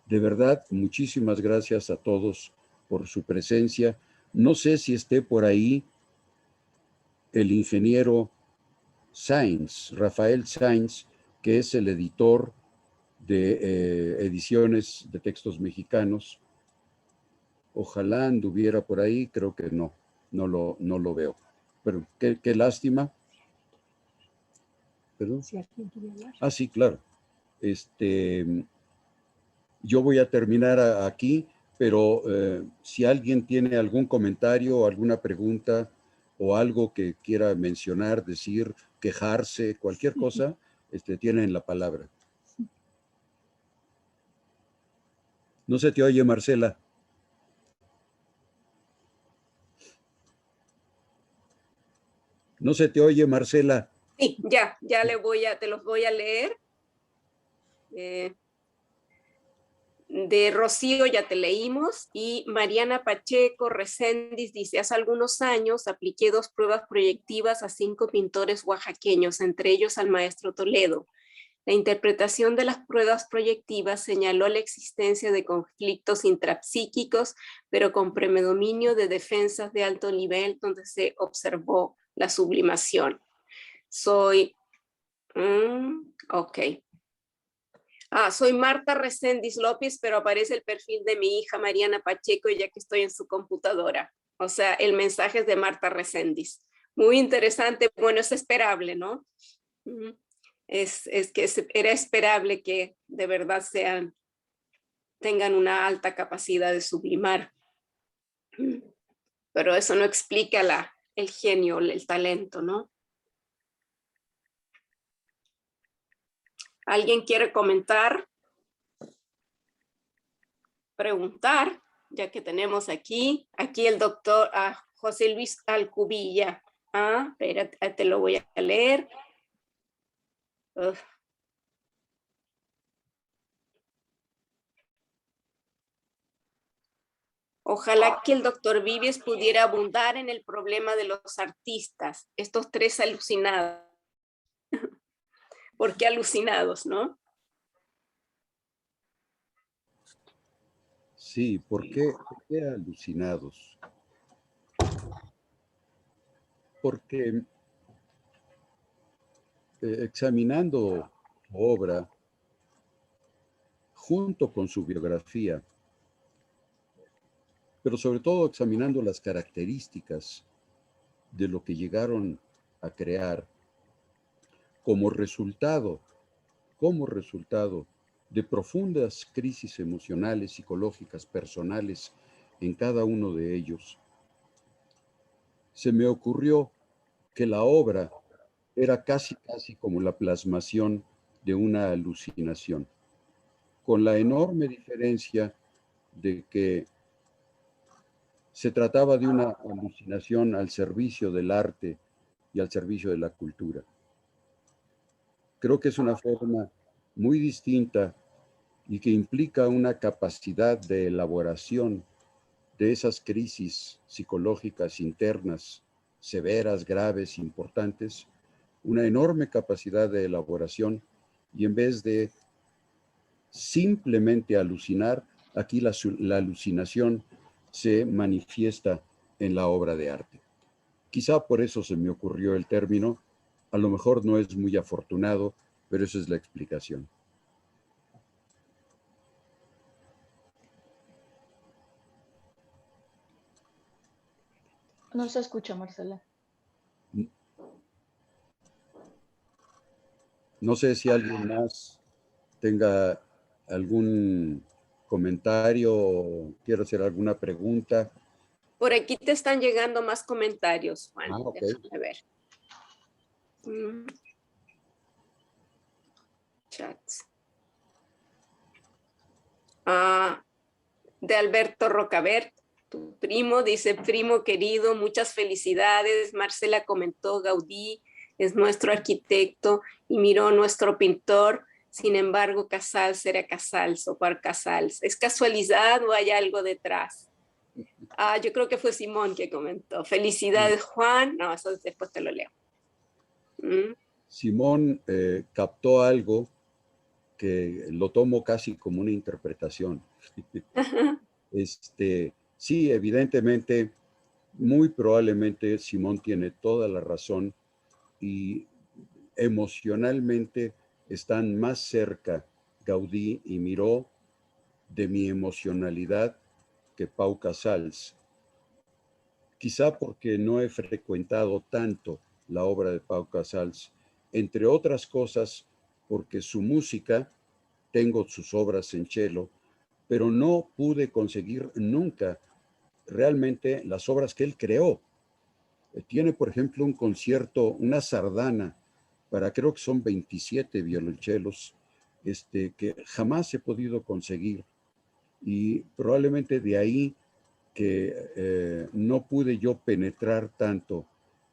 De verdad, muchísimas gracias a todos por su presencia. No sé si esté por ahí el ingeniero Sainz, Rafael Sainz, que es el editor de ediciones de textos mexicanos. Ojalá anduviera por ahí, creo que no lo veo. Pero qué lástima. ¿Perdón? Ah, sí, claro. Yo voy a terminar aquí, pero si alguien tiene algún comentario o alguna pregunta o algo que quiera mencionar, decir, quejarse, cualquier cosa, tienen la palabra. No se te oye, Marcela. No se te oye, Marcela. Sí, ya te los voy a leer. De Rocío ya te leímos, y Mariana Pacheco Reséndiz dice: hace algunos años apliqué 2 pruebas proyectivas a 5 pintores oaxaqueños, entre ellos al maestro Toledo. La interpretación de las pruebas proyectivas señaló la existencia de conflictos intrapsíquicos, pero con predominio de defensas de alto nivel, donde se observó la sublimación. Soy Marta Reséndiz López, pero aparece el perfil de mi hija Mariana Pacheco, ya que estoy en su computadora. O sea, el mensaje es de Marta Reséndiz. Muy interesante. Bueno, es esperable, ¿no? Es que era esperable que de verdad tengan una alta capacidad de sublimar. Pero eso no explica el genio, el talento, ¿no? ¿Alguien quiere comentar? Preguntar, ya que tenemos aquí el doctor José Luis Alcubilla. Espérate, te lo voy a leer. Ojalá que el doctor Vives pudiera abundar en el problema de los artistas, estos 3 alucinados. ¿Por qué alucinados, no? Sí, ¿por qué alucinados? Porque examinando su obra junto con su biografía, pero sobre todo examinando las características de lo que llegaron a crear como resultado de profundas crisis emocionales, psicológicas, personales en cada uno de ellos, se me ocurrió que la obra era casi como la plasmación de una alucinación, con la enorme diferencia de que se trataba de una alucinación al servicio del arte y al servicio de la cultura. Creo que es una forma muy distinta y que implica una capacidad de elaboración de esas crisis psicológicas internas severas, graves, importantes, una enorme capacidad de elaboración, y en vez de simplemente alucinar, aquí la alucinación se manifiesta en la obra de arte. Quizá por eso se me ocurrió el término, a lo mejor no es muy afortunado, pero esa es la explicación. No se escucha, Marcela. No sé si alguien más tenga algún comentario o quiero hacer alguna pregunta. Por aquí te están llegando más comentarios, Juan. Okay. Déjame ver. Chats. De Alberto Rocabert, tu primo, dice: primo querido, muchas felicidades. Marcela comentó: Gaudí es nuestro arquitecto y Miró nuestro pintor. Sin embargo, Casals era Casals o Par Casals. ¿Es casualidad o hay algo detrás? Yo creo que fue Simón que comentó. Felicidades, Juan. No, eso después te lo leo. Simón captó algo que lo tomo casi como una interpretación. Sí, evidentemente, muy probablemente Simón tiene toda la razón y emocionalmente están más cerca Gaudí y Miró, de mi emocionalidad que Pau Casals. Quizá porque no he frecuentado tanto la obra de Pau Casals, entre otras cosas porque su música, tengo sus obras en cello, pero no pude conseguir nunca realmente las obras que él creó. Tiene, por ejemplo, un concierto, una sardana, para creo que son 27 violonchelos, que jamás he podido conseguir. Y probablemente de ahí que no pude yo penetrar tanto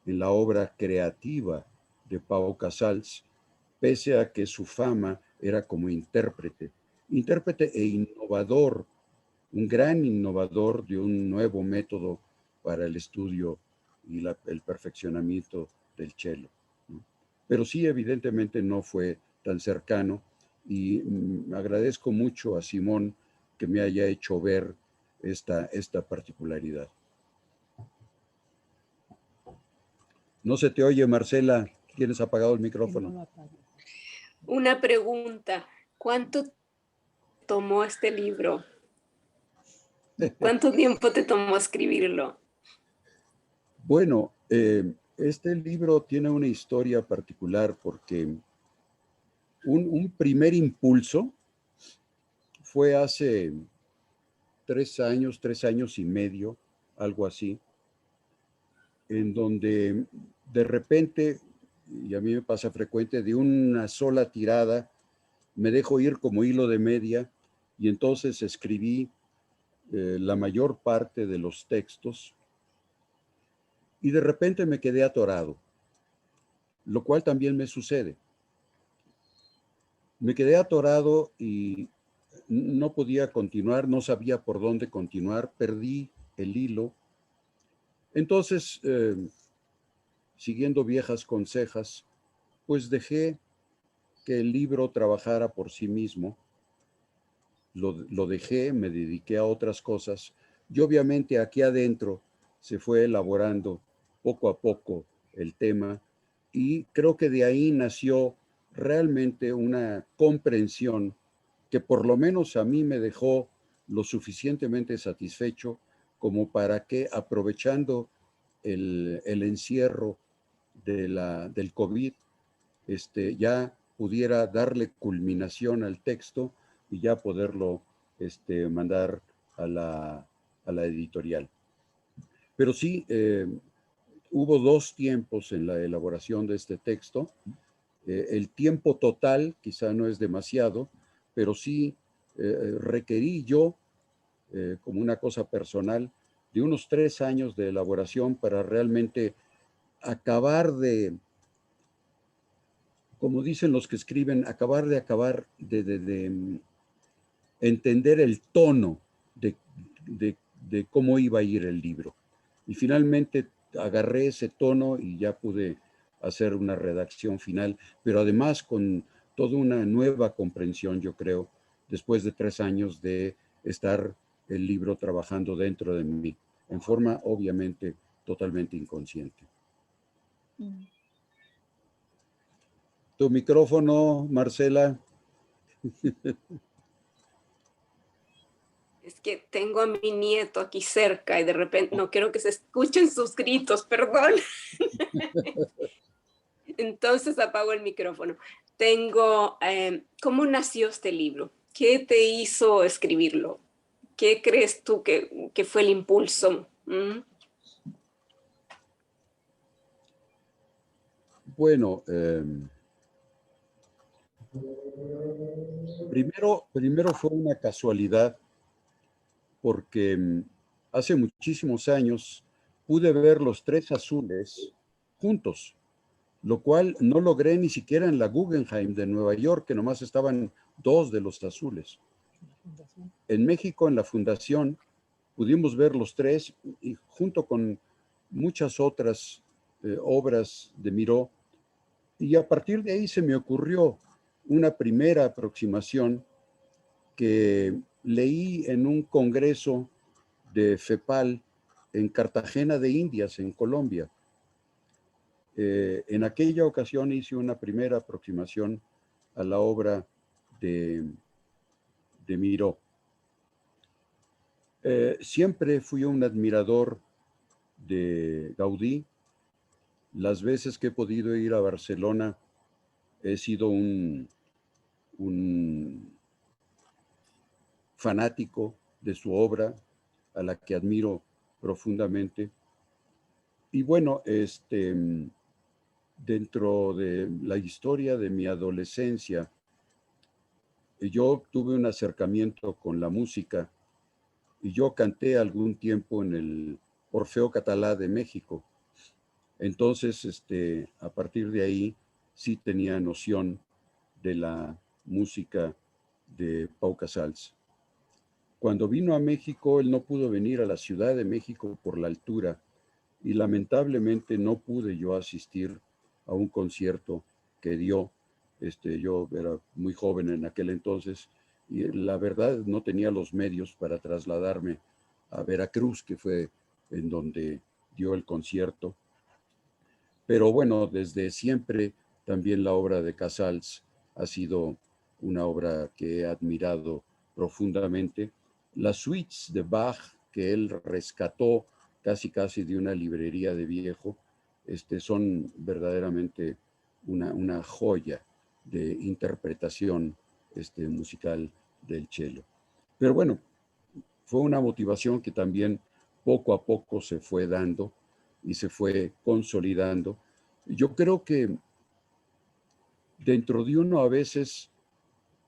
en la obra creativa de Pau Casals, pese a que su fama era como intérprete e innovador, un gran innovador de un nuevo método para el estudio y el perfeccionamiento del cello, ¿no? Pero sí, evidentemente no fue tan cercano y agradezco mucho a Simón que me haya hecho ver esta particularidad. No se te oye, Marcela. ¿Tienes apagado el micrófono? Una pregunta. ¿Cuánto tomó este libro? ¿Cuánto tiempo te tomó escribirlo? Bueno, este libro tiene una historia particular porque un primer impulso fue hace 3 años y medio, algo así, en donde de repente, y a mí me pasa frecuente, de una sola tirada, me dejo ir como hilo de media y entonces escribí la mayor parte de los textos y de repente me quedé atorado, lo cual también me sucede. Me quedé atorado y no podía continuar, no sabía por dónde continuar, perdí el hilo. Entonces, siguiendo viejas consejas, pues dejé que el libro trabajara por sí mismo. Lo dejé, me dediqué a otras cosas y obviamente aquí adentro se fue elaborando poco a poco el tema y creo que de ahí nació realmente una comprensión que por lo menos a mí me dejó lo suficientemente satisfecho como para que aprovechando el encierro del COVID, ya pudiera darle culminación al texto y ya poderlo mandar a la editorial. Pero sí, hubo 2 tiempos en la elaboración de este texto. El tiempo total quizá no es demasiado, pero sí requerí yo, como una cosa personal, de unos 3 años de elaboración para realmente acabar de, como dicen los que escriben, acabar de entender el tono de cómo iba a ir el libro. Y finalmente agarré ese tono y ya pude hacer una redacción final, pero además con toda una nueva comprensión, yo creo, después de 3 años de estar el libro trabajando dentro de mí, en forma obviamente totalmente inconsciente. Tu micrófono, Marcela. Es que tengo a mi nieto aquí cerca y de repente no quiero que se escuchen sus gritos, perdón. Entonces apago el micrófono. ¿Cómo nació este libro? ¿Qué te hizo escribirlo? ¿Qué crees tú que fue el impulso? Bueno, primero fue una casualidad porque hace muchísimos años pude ver los 3 azules juntos, lo cual no logré ni siquiera en la Guggenheim de Nueva York, que nomás estaban 2 de los azules. En México, en la fundación, pudimos ver los 3 y junto con muchas otras obras de Miró, y a partir de ahí se me ocurrió una primera aproximación que leí en un congreso de FEPAL en Cartagena de Indias, en Colombia. En aquella ocasión hice una primera aproximación a la obra de de Miró. Siempre fui un admirador de Gaudí. Las veces que he podido ir a Barcelona he sido un fanático de su obra, a la que admiro profundamente. Y bueno, dentro de la historia de mi adolescencia, yo tuve un acercamiento con la música y yo canté algún tiempo en el Orfeo Catalá de México. Entonces, a partir de ahí, sí tenía noción de la música de Pau Casals. Cuando vino a México, él no pudo venir a la Ciudad de México por la altura y lamentablemente no pude yo asistir a un concierto que dio. Yo era muy joven en aquel entonces y la verdad no tenía los medios para trasladarme a Veracruz, que fue en donde dio el concierto. Pero bueno, desde siempre también la obra de Casals ha sido una obra que he admirado profundamente. Las suites de Bach que él rescató casi de una librería de viejo, son verdaderamente una joya de interpretación musical del cello. Pero bueno, fue una motivación que también poco a poco se fue dando y se fue consolidando. Yo creo que dentro de uno a veces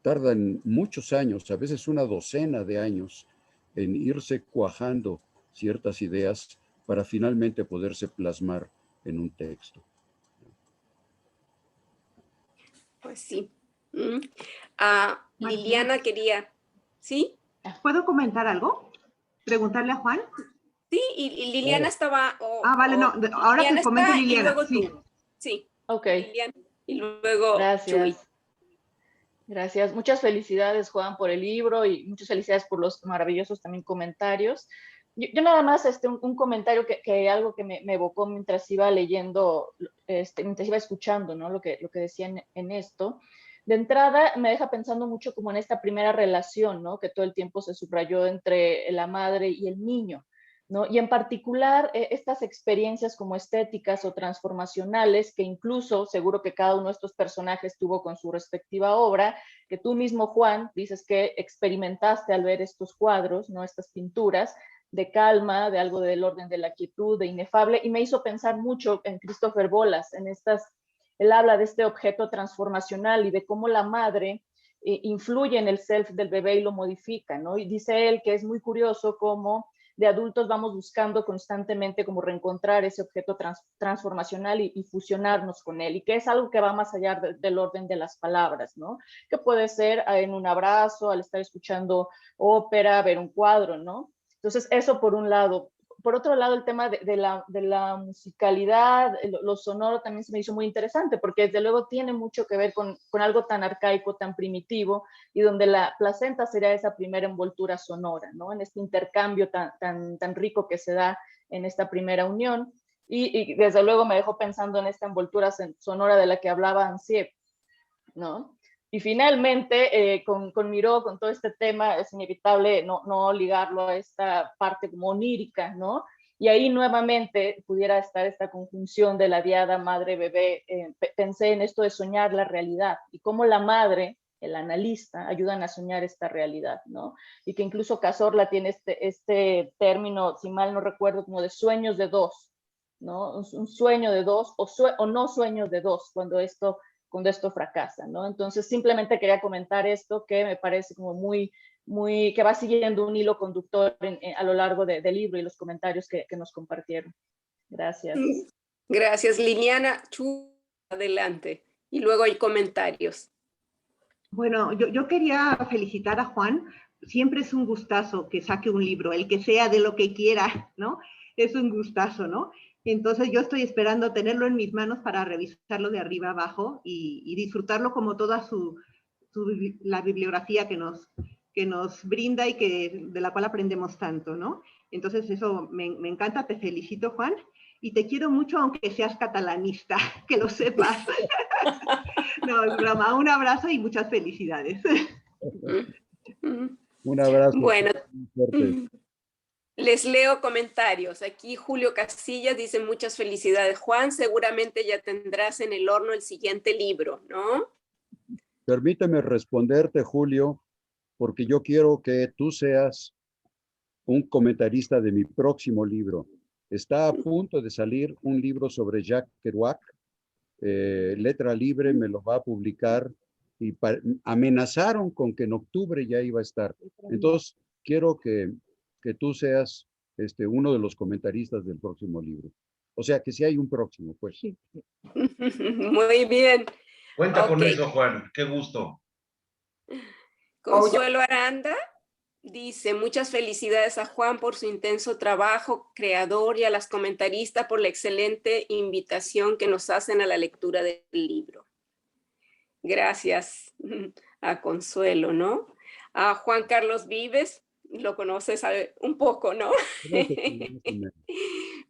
tardan muchos años, a veces una docena de años, en irse cuajando ciertas ideas para finalmente poderse plasmar en un texto. Pues sí. Liliana quería, ¿sí? ¿Puedo comentar algo? ¿Preguntarle a Juan? Sí, y Liliana estaba... vale, no, ahora Liliana que comente está, Liliana. y luego Sí. tú. Sí. Ok. Liliana, y luego Chuy. Gracias. Muchas felicidades, Juan, por el libro y muchas felicidades por los maravillosos también comentarios. Yo nada más un comentario que algo que me evocó mientras iba leyendo, mientras iba escuchando, ¿no? Lo que decían en esto. De entrada me deja pensando mucho como en esta primera relación, ¿no? Que todo el tiempo se subrayó entre la madre y el niño, ¿no? Y en particular estas experiencias como estéticas o transformacionales que incluso seguro que cada uno de estos personajes tuvo con su respectiva obra, que tú mismo, Juan, dices que experimentaste al ver estos cuadros, ¿no? Estas pinturas de calma, de algo del orden de la quietud, de inefable, y me hizo pensar mucho en Christopher Bolas, él habla de este objeto transformacional y de cómo la madre influye en el self del bebé y lo modifica, ¿no? Y dice él que es muy curioso cómo de adultos vamos buscando constantemente como reencontrar ese objeto transformacional y fusionarnos con él, y que es algo que va más allá del orden de las palabras, ¿no? Que puede ser en un abrazo, al estar escuchando ópera, ver un cuadro, ¿no? Entonces, eso por un lado. Por otro lado, el tema de la musicalidad, lo sonoro también se me hizo muy interesante, porque desde luego tiene mucho que ver con algo tan arcaico, tan primitivo, y donde la placenta sería esa primera envoltura sonora, ¿no? En este intercambio tan rico que se da en esta primera unión. Y desde luego me dejó pensando en esta envoltura sonora de la que hablaba Anciep, ¿no? Y finalmente, con Miró, con todo este tema, es inevitable no ligarlo a esta parte como onírica, ¿no? Y ahí nuevamente pudiera estar esta conjunción de la diada madre-bebé. Pensé en esto de soñar la realidad y cómo la madre, el analista, ayudan a soñar esta realidad, ¿no? Y que incluso Cazorla tiene este término, si mal no recuerdo, como de sueños de dos, ¿no? Un sueño de dos o no sueños de dos, cuando esto fracasa, ¿no? Entonces, simplemente quería comentar esto que me parece como muy, que va siguiendo un hilo conductor a lo largo del libro y los comentarios que nos compartieron. Gracias. Gracias, Liliana. Chu, adelante. Y luego hay comentarios. Bueno, yo quería felicitar a Juan. Siempre es un gustazo que saque un libro, el que sea de lo que quiera, ¿no? Es un gustazo, ¿no? Entonces yo estoy esperando tenerlo en mis manos para revisarlo de arriba abajo y disfrutarlo como toda la bibliografía que nos brinda y de la cual aprendemos tanto, ¿no? Entonces eso me encanta, te felicito, Juan, y te quiero mucho aunque seas catalanista, que lo sepas. No, es broma, un abrazo y muchas felicidades. Un abrazo. Bueno, Muy fuerte. les leo comentarios. Aquí Julio Casillas dice muchas felicidades, Juan. Seguramente ya tendrás en el horno el siguiente libro, ¿no? Permíteme responderte, Julio, porque yo quiero que tú seas un comentarista de mi próximo libro. Está a punto de salir un libro sobre Jacques Kerouac. Letra Libre me lo va a publicar y amenazaron con que en octubre ya iba a estar. Entonces, quiero que tú seas uno de los comentaristas del próximo libro. O sea, que si hay un próximo, pues. Muy bien. Cuenta con Ok. eso, Juan. Qué gusto. Consuelo Aranda dice, muchas felicidades a Juan por su intenso trabajo creador y a las comentaristas por la excelente invitación que nos hacen a la lectura del libro. Gracias a Consuelo, ¿no? A Juan Carlos Vives, lo conoces un poco, ¿no?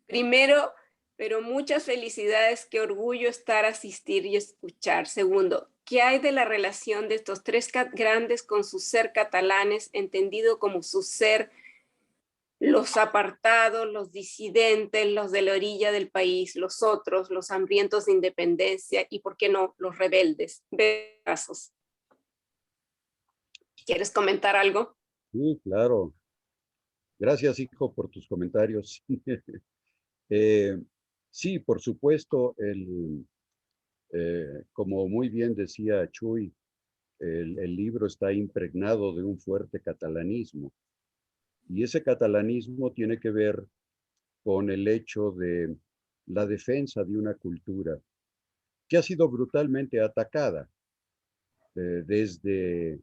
Primero, pero muchas felicidades, qué orgullo estar, asistir y escuchar. Segundo, ¿qué hay de la relación de estos tres grandes con su ser catalanes, entendido como su ser, los apartados, los disidentes, los de la orilla del país, los otros, los hambrientos de independencia y, ¿por qué no?, los rebeldes? Besos. ¿Quieres comentar algo? Sí, claro. Gracias, hijo, por tus comentarios. Sí, por supuesto, como muy bien decía Chuy, el libro está impregnado de un fuerte catalanismo. Y ese catalanismo tiene que ver con el hecho de la defensa de una cultura que ha sido brutalmente atacada desde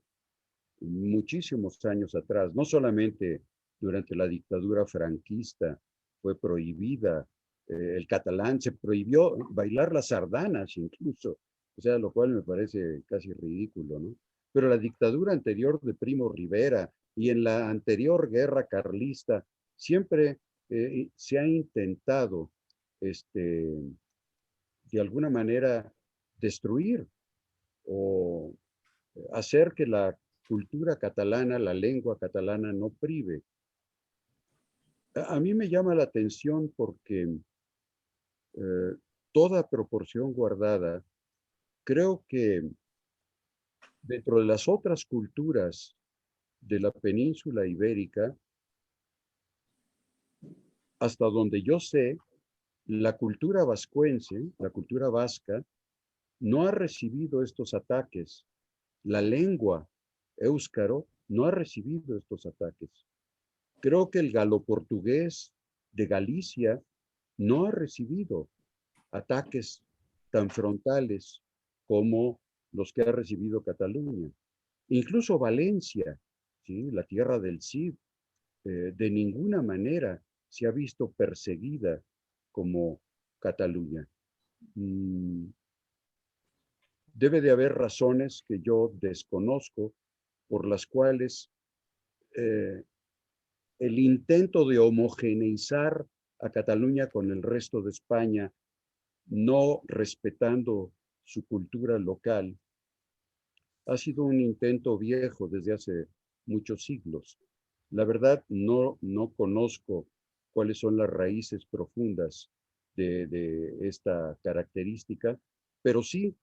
muchísimos años atrás. No solamente durante la dictadura franquista fue prohibida el catalán, se prohibió bailar las sardanas incluso, o sea, lo cual me parece casi ridículo, ¿no? Pero la dictadura anterior de Primo Rivera y en la anterior guerra carlista siempre se ha intentado, de alguna manera, destruir o hacer que la cultura catalana, la lengua catalana no prive. A mí me llama la atención porque toda proporción guardada, creo que dentro de las otras culturas de la península ibérica, hasta donde yo sé, la cultura vascuense, la cultura vasca, no ha recibido estos ataques. La lengua éuskaro no ha recibido estos ataques. Creo que el galo-portugués de Galicia no ha recibido ataques tan frontales como los que ha recibido Cataluña. Incluso Valencia, ¿sí?, la tierra del Cid, de ninguna manera se ha visto perseguida como Cataluña. Debe de haber razones que yo desconozco por las cuales el intento de homogeneizar a Cataluña con el resto de España, no respetando su cultura local, ha sido un intento viejo desde hace muchos siglos. La verdad, no conozco cuáles son las raíces profundas de esta característica, pero sí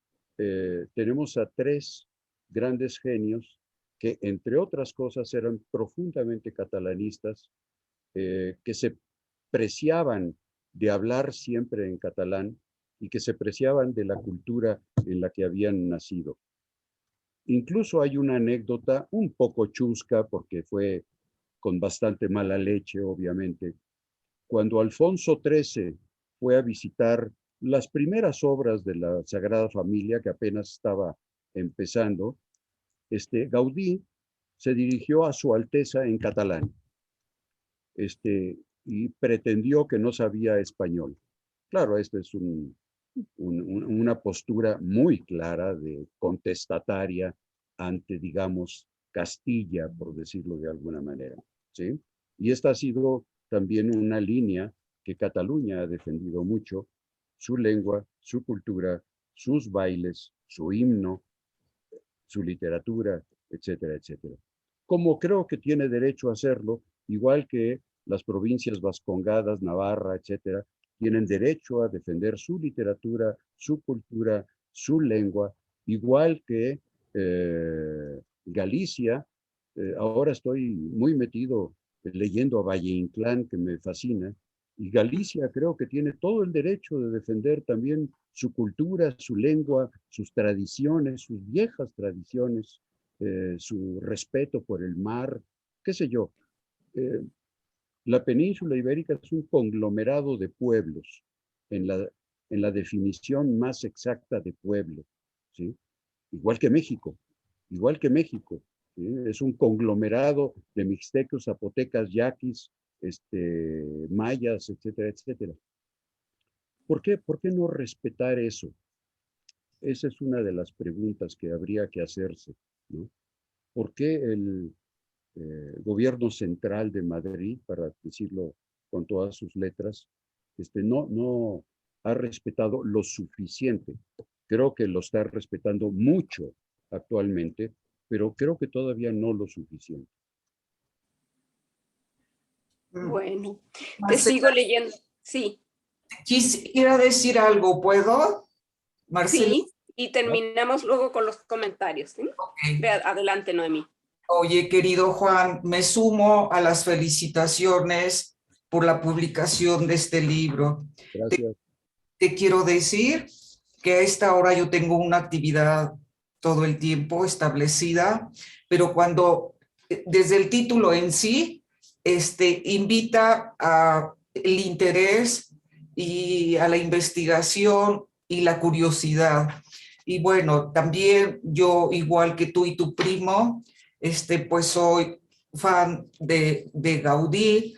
tenemos a tres grandes genios que, entre otras cosas, eran profundamente catalanistas, que se preciaban de hablar siempre en catalán y que se preciaban de la cultura en la que habían nacido. Incluso hay una anécdota un poco chusca, porque fue con bastante mala leche, obviamente. Cuando Alfonso XIII fue a visitar las primeras obras de la Sagrada Familia, que apenas estaba empezando, Gaudí se dirigió a su Alteza en catalán, y pretendió que no sabía español. Claro, esta es una postura muy clara de contestataria ante, digamos, Castilla, por decirlo de alguna manera, ¿sí? Y esta ha sido también una línea que Cataluña ha defendido mucho: su lengua, su cultura, sus bailes, su himno, su literatura, etcétera, etcétera. como creo que tiene derecho a hacerlo, igual que las provincias vascongadas, Navarra, etcétera, tienen derecho a defender su literatura, su cultura, su lengua, igual que Galicia. Ahora estoy muy metido leyendo a Valle Inclán, que me fascina, y Galicia creo que tiene todo el derecho de defender también su cultura, su lengua, sus tradiciones, sus viejas tradiciones, su respeto por el mar, qué sé yo. La península ibérica es un conglomerado de pueblos, en la definición más exacta de pueblo, ¿sí? Igual que México, igual que México. ¿Sí? Es un conglomerado de mixtecos, zapotecas, yaquis, mayas, etcétera, etcétera. ¿Por qué no respetar eso? Esa es una de las preguntas que habría que hacerse, ¿no? ¿Por qué el gobierno central de Madrid, para decirlo con todas sus letras, no ha respetado lo suficiente? Creo que lo está respetando mucho actualmente, pero creo que todavía no lo suficiente. Bueno, te Marcela, sigo leyendo. Sí, quisiera decir algo, ¿puedo? Marcela, sí, y terminamos luego con los comentarios. ¿Sí? ok. Ve adelante, Noemí. Oye, querido Juan, me sumo a las felicitaciones por la publicación de este libro. Gracias. Te quiero decir que a esta hora yo tengo una actividad todo el tiempo establecida, pero cuando, desde el título en sí, invita a el interés y a la investigación y la curiosidad. Y bueno, también yo, igual que tú y tu primo, pues soy fan de Gaudí.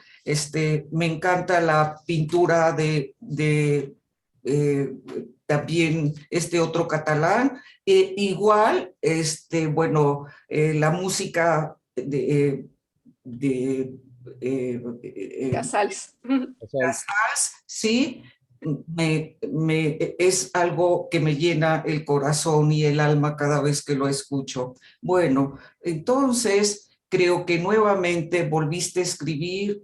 Me encanta la pintura también otro catalán. Igual, bueno, la música de Casals. Casals, sí, es algo que me llena el corazón y el alma cada vez que lo escucho. Bueno, entonces creo que nuevamente volviste a escribir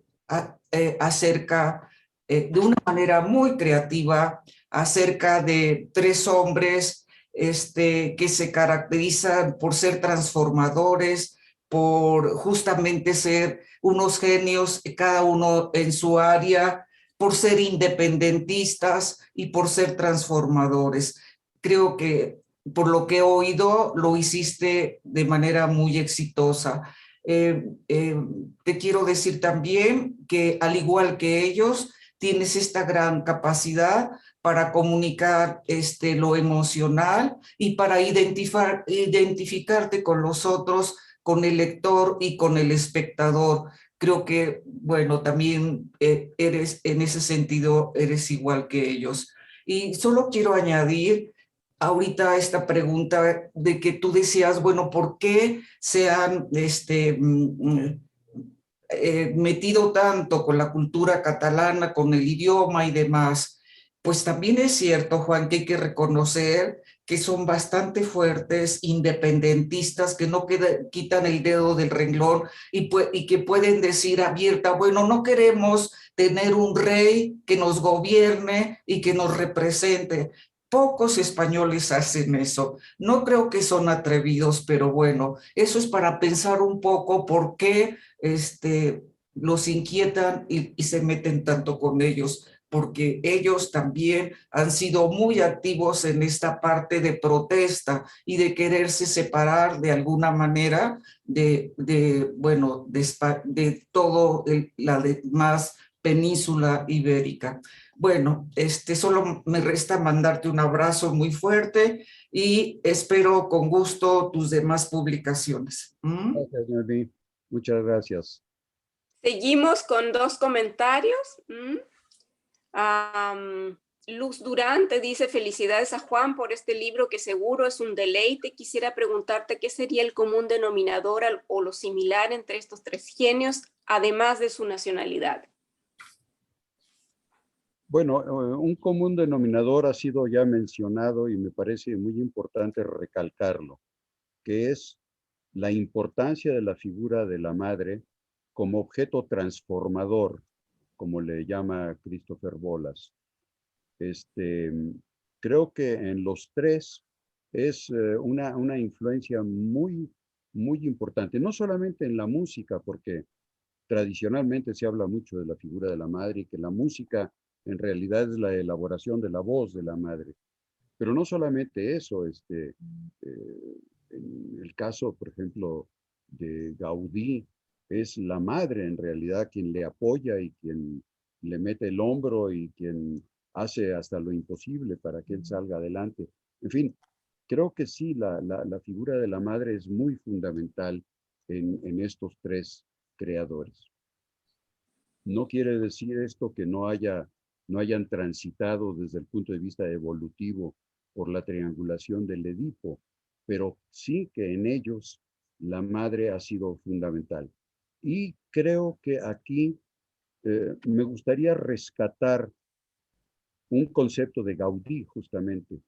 acerca, de una manera muy creativa, acerca de tres hombres que se caracterizan por ser transformadores, por justamente ser unos genios, cada uno en su área, por ser independentistas y por ser transformadores. Creo que por lo que he oído, lo hiciste de manera muy exitosa. Te quiero decir también que, al igual que ellos, tienes esta gran capacidad para comunicar lo emocional y para identificarte con los otros, con el lector y con el espectador. Creo que, bueno, también eres, en ese sentido, eres igual que ellos. Y solo quiero añadir ahorita esta pregunta de que tú decías, bueno, ¿por qué se han metido tanto con la cultura catalana, con el idioma y demás? Pues también es cierto, Juan, que hay que reconocer que son bastante fuertes, independentistas, que no quitan el dedo del renglón y que pueden decir abierta, bueno, no queremos tener un rey que nos gobierne y que nos represente. Pocos españoles hacen eso. No creo que son atrevidos, pero bueno, eso es para pensar un poco por qué los inquietan y se meten tanto con ellos, porque ellos también han sido muy activos en esta parte de protesta y de quererse separar de alguna manera bueno, de todo la demás península ibérica. Bueno, solo me resta mandarte un abrazo muy fuerte y espero con gusto tus demás publicaciones. Gracias, Noemí. Muchas gracias. Seguimos con dos comentarios. Luz Durán te dice: felicidades a Juan por este libro que seguro es un deleite. Quisiera preguntarte qué sería el común denominador o lo similar entre estos tres genios, además de su nacionalidad. Bueno, un común denominador ha sido ya mencionado y me parece muy importante recalcarlo, que es la importancia de la figura de la madre como objeto transformador, como le llama Christopher Bolas. Creo que en los tres es una influencia muy, muy importante, no solamente en la música, porque tradicionalmente se habla mucho de la figura de la madre y que la música en realidad es la elaboración de la voz de la madre. Pero no solamente eso, en el caso, por ejemplo, de Gaudí, es la madre en realidad quien le apoya y quien le mete el hombro y quien hace hasta lo imposible para que él salga adelante. En fin, creo que sí, la figura de la madre es muy fundamental en estos tres creadores. No quiere decir esto que no hayan transitado desde el punto de vista evolutivo por la triangulación del Edipo, pero sí que en ellos la madre ha sido fundamental. Y creo que aquí me gustaría rescatar un concepto de Gaudí justamente,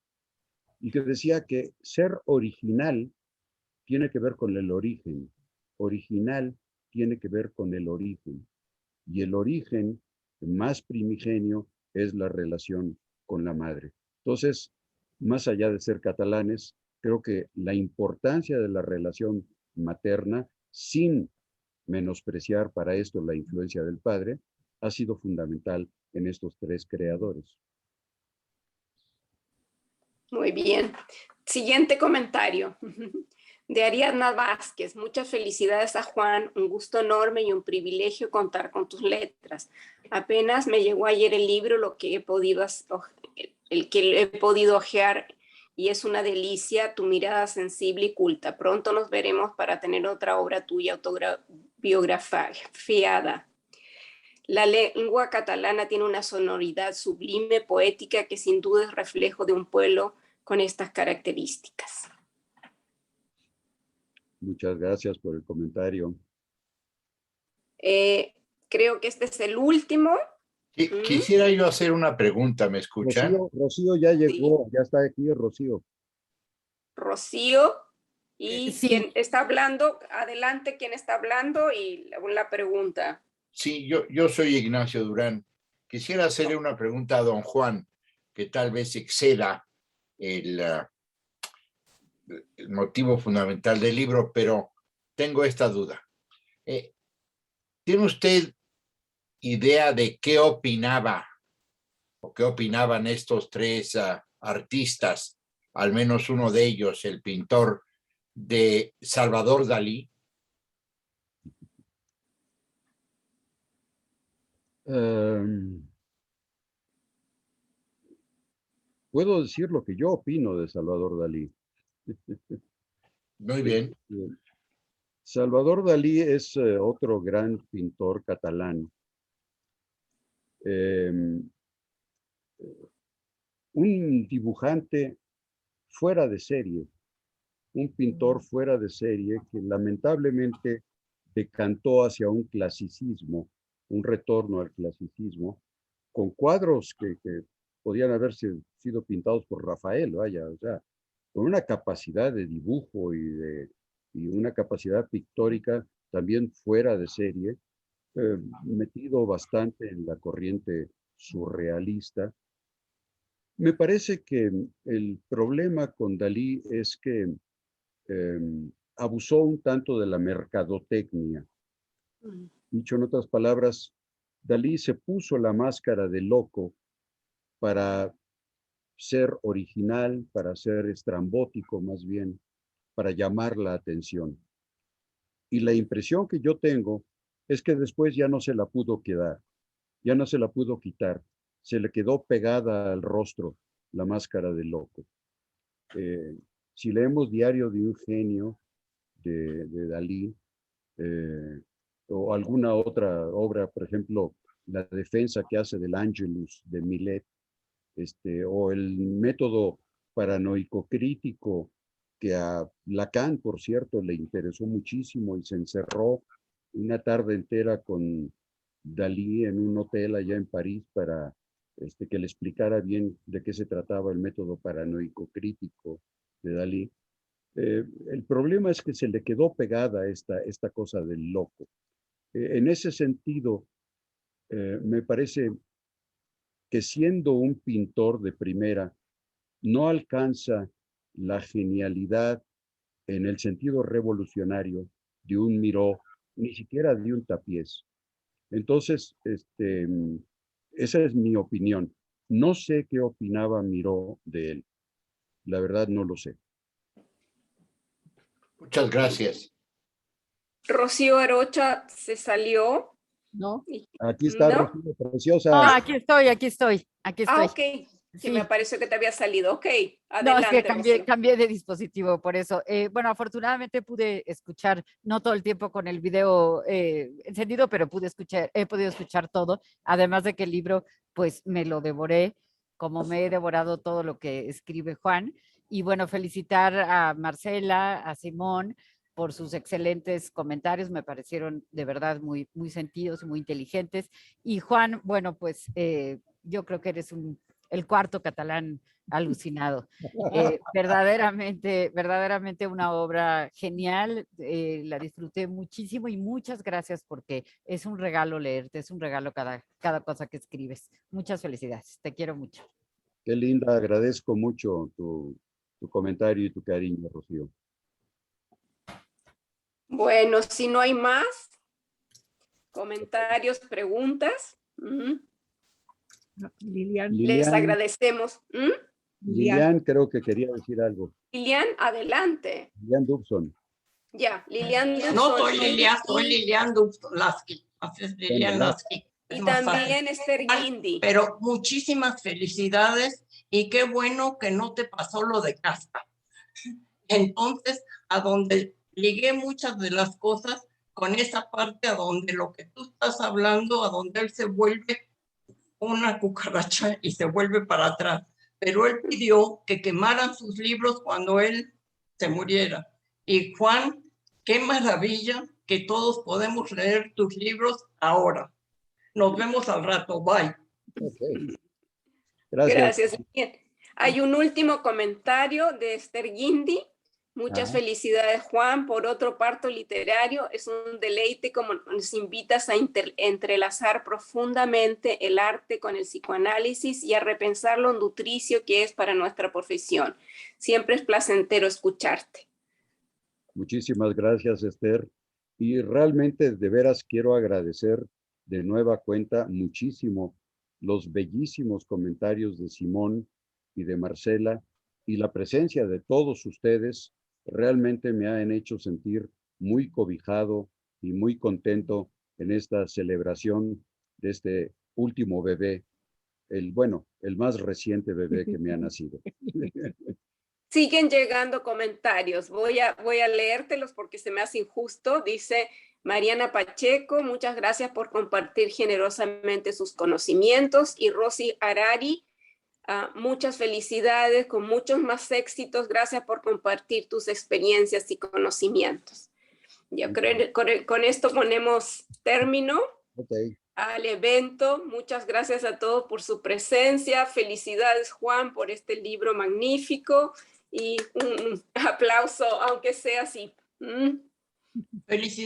y que decía que ser original tiene que ver con el origen, original tiene que ver con el origen. Y el origen más primigenio es la relación con la madre. Entonces, más allá de ser catalanes, creo que la importancia de la relación materna, sin menospreciar para esto la influencia del padre, ha sido fundamental en estos tres creadores. Muy bien. Siguiente comentario. De Ariadna Vázquez. Muchas felicidades a Juan. Un gusto enorme y un privilegio contar con tus letras. Apenas me llegó ayer el libro, el que he podido hojear, y es una delicia, tu mirada sensible y culta. Pronto nos veremos para tener otra obra tuya autobiografiada. La lengua catalana tiene una sonoridad sublime, poética, que sin duda es reflejo de un pueblo con estas características. Muchas gracias por el comentario. Creo que este es el último. Quisiera yo hacer una pregunta, ¿me escuchan? Rocío ya llegó, sí. Ya está aquí Rocío. Rocío, y sí. quien está hablando, adelante quien está hablando y la pregunta. Sí, yo soy Ignacio Durán. Quisiera hacerle una pregunta a don Juan, que tal vez exceda el motivo fundamental del libro, pero tengo esta duda. ¿Tiene usted idea de qué opinaba o qué opinaban estos tres artistas, al menos uno de ellos, el pintor, de Salvador Dalí? Puedo decir lo que yo opino de Salvador Dalí. Muy bien. Salvador Dalí es otro gran pintor catalán. Un dibujante fuera de serie, un pintor fuera de serie que lamentablemente decantó hacia un clasicismo, un retorno al clasicismo, con cuadros que podían haberse sido pintados por Rafael, vaya, o sea, con una capacidad de dibujo y una capacidad pictórica también fuera de serie, metido bastante en la corriente surrealista. Me parece que el problema con Dalí es que abusó un tanto de la mercadotecnia. Dicho en otras palabras, Dalí se puso la máscara de loco para ser original, para ser estrambótico más bien, para llamar la atención. Y la impresión que yo tengo es que después ya no se la pudo quedar, ya no se la pudo quitar, se le quedó pegada al rostro la máscara de loco. Si leemos Diario de un genio de Dalí, o alguna otra obra, por ejemplo, la defensa que hace del Angelus de Millet, o el método paranoico crítico que a Lacan, por cierto, le interesó muchísimo y se encerró una tarde entera con Dalí en un hotel allá en París para que le explicara bien de qué se trataba el método paranoico crítico de Dalí. El problema es que se le quedó pegada esta cosa del loco. En ese sentido, me parece que siendo un pintor de primera, no alcanza la genialidad en el sentido revolucionario de un Miró, ni siquiera de un Tapiés. Entonces, esa es mi opinión. No sé qué opinaba Miró de él. La verdad no lo sé. Muchas gracias. Rocío Arocha se salió. ¿No? Aquí está, ¿No? Rocío, preciosa. Ah, aquí estoy. Ah, ok. Que Sí. me pareció que te había salido. Ok, No, es que adelante, Rocío. cambié de dispositivo, por eso. Bueno, afortunadamente pude escuchar, no todo el tiempo con el video encendido, pero he podido escuchar todo. Además de que el libro, pues me lo devoré, como me he devorado todo lo que escribe Juan. Y bueno, felicitar a Marcela, a Simón, por sus excelentes comentarios, me parecieron de verdad muy, muy sentidos y muy inteligentes. Y Juan, bueno, pues yo creo que eres el cuarto catalán alucinado. Verdaderamente una obra genial, la disfruté muchísimo y muchas gracias porque es un regalo leerte, es un regalo cada cosa que escribes. Muchas felicidades, te quiero mucho. Qué linda, agradezco mucho tu comentario y tu cariño, Rocío. Bueno, si no hay más comentarios, preguntas, Lilian. les agradecemos. Lilian creo que quería decir algo. Lilian, adelante. Lilian Dubson. Ya, Lilian Dubson. No soy Lilian, soy Lilian Dubson Lasky. Así es, Lilian Lasky. Y también Esther Guindy. Pero muchísimas felicidades y qué bueno que no te pasó lo de Casca. Entonces, a donde ligué muchas de las cosas con esa parte a donde lo que tú estás hablando, a donde él se vuelve una cucaracha y se vuelve para atrás. Pero él pidió que quemaran sus libros cuando él se muriera. Y Juan, qué maravilla que todos podemos leer tus libros ahora. Nos vemos al rato. Bye. Okay. Gracias. Bien. Hay un último comentario de Esther Guindy. Muchas felicidades, Juan, por otro parto literario. Es un deleite como nos invitas a entrelazar profundamente el arte con el psicoanálisis y a repensar lo nutricio que es para nuestra profesión. Siempre es placentero escucharte. Muchísimas gracias, Esther. Y realmente, de veras, quiero agradecer de nueva cuenta muchísimo los bellísimos comentarios de Simón y de Marcela y la presencia de todos ustedes. Realmente me han hecho sentir muy cobijado y muy contento en esta celebración de este último bebé, el más reciente bebé que me ha nacido. Siguen llegando comentarios. Voy a leértelos porque se me hace injusto. Dice Mariana Pacheco, muchas gracias por compartir generosamente sus conocimientos. Y Rosy Arari, muchas felicidades, con muchos más éxitos. Gracias por compartir tus experiencias y conocimientos. Yo creo que con esto ponemos término al evento. Muchas gracias a todos por su presencia. Felicidades, Juan, por este libro magnífico. Y un aplauso, aunque sea así. Felicidades.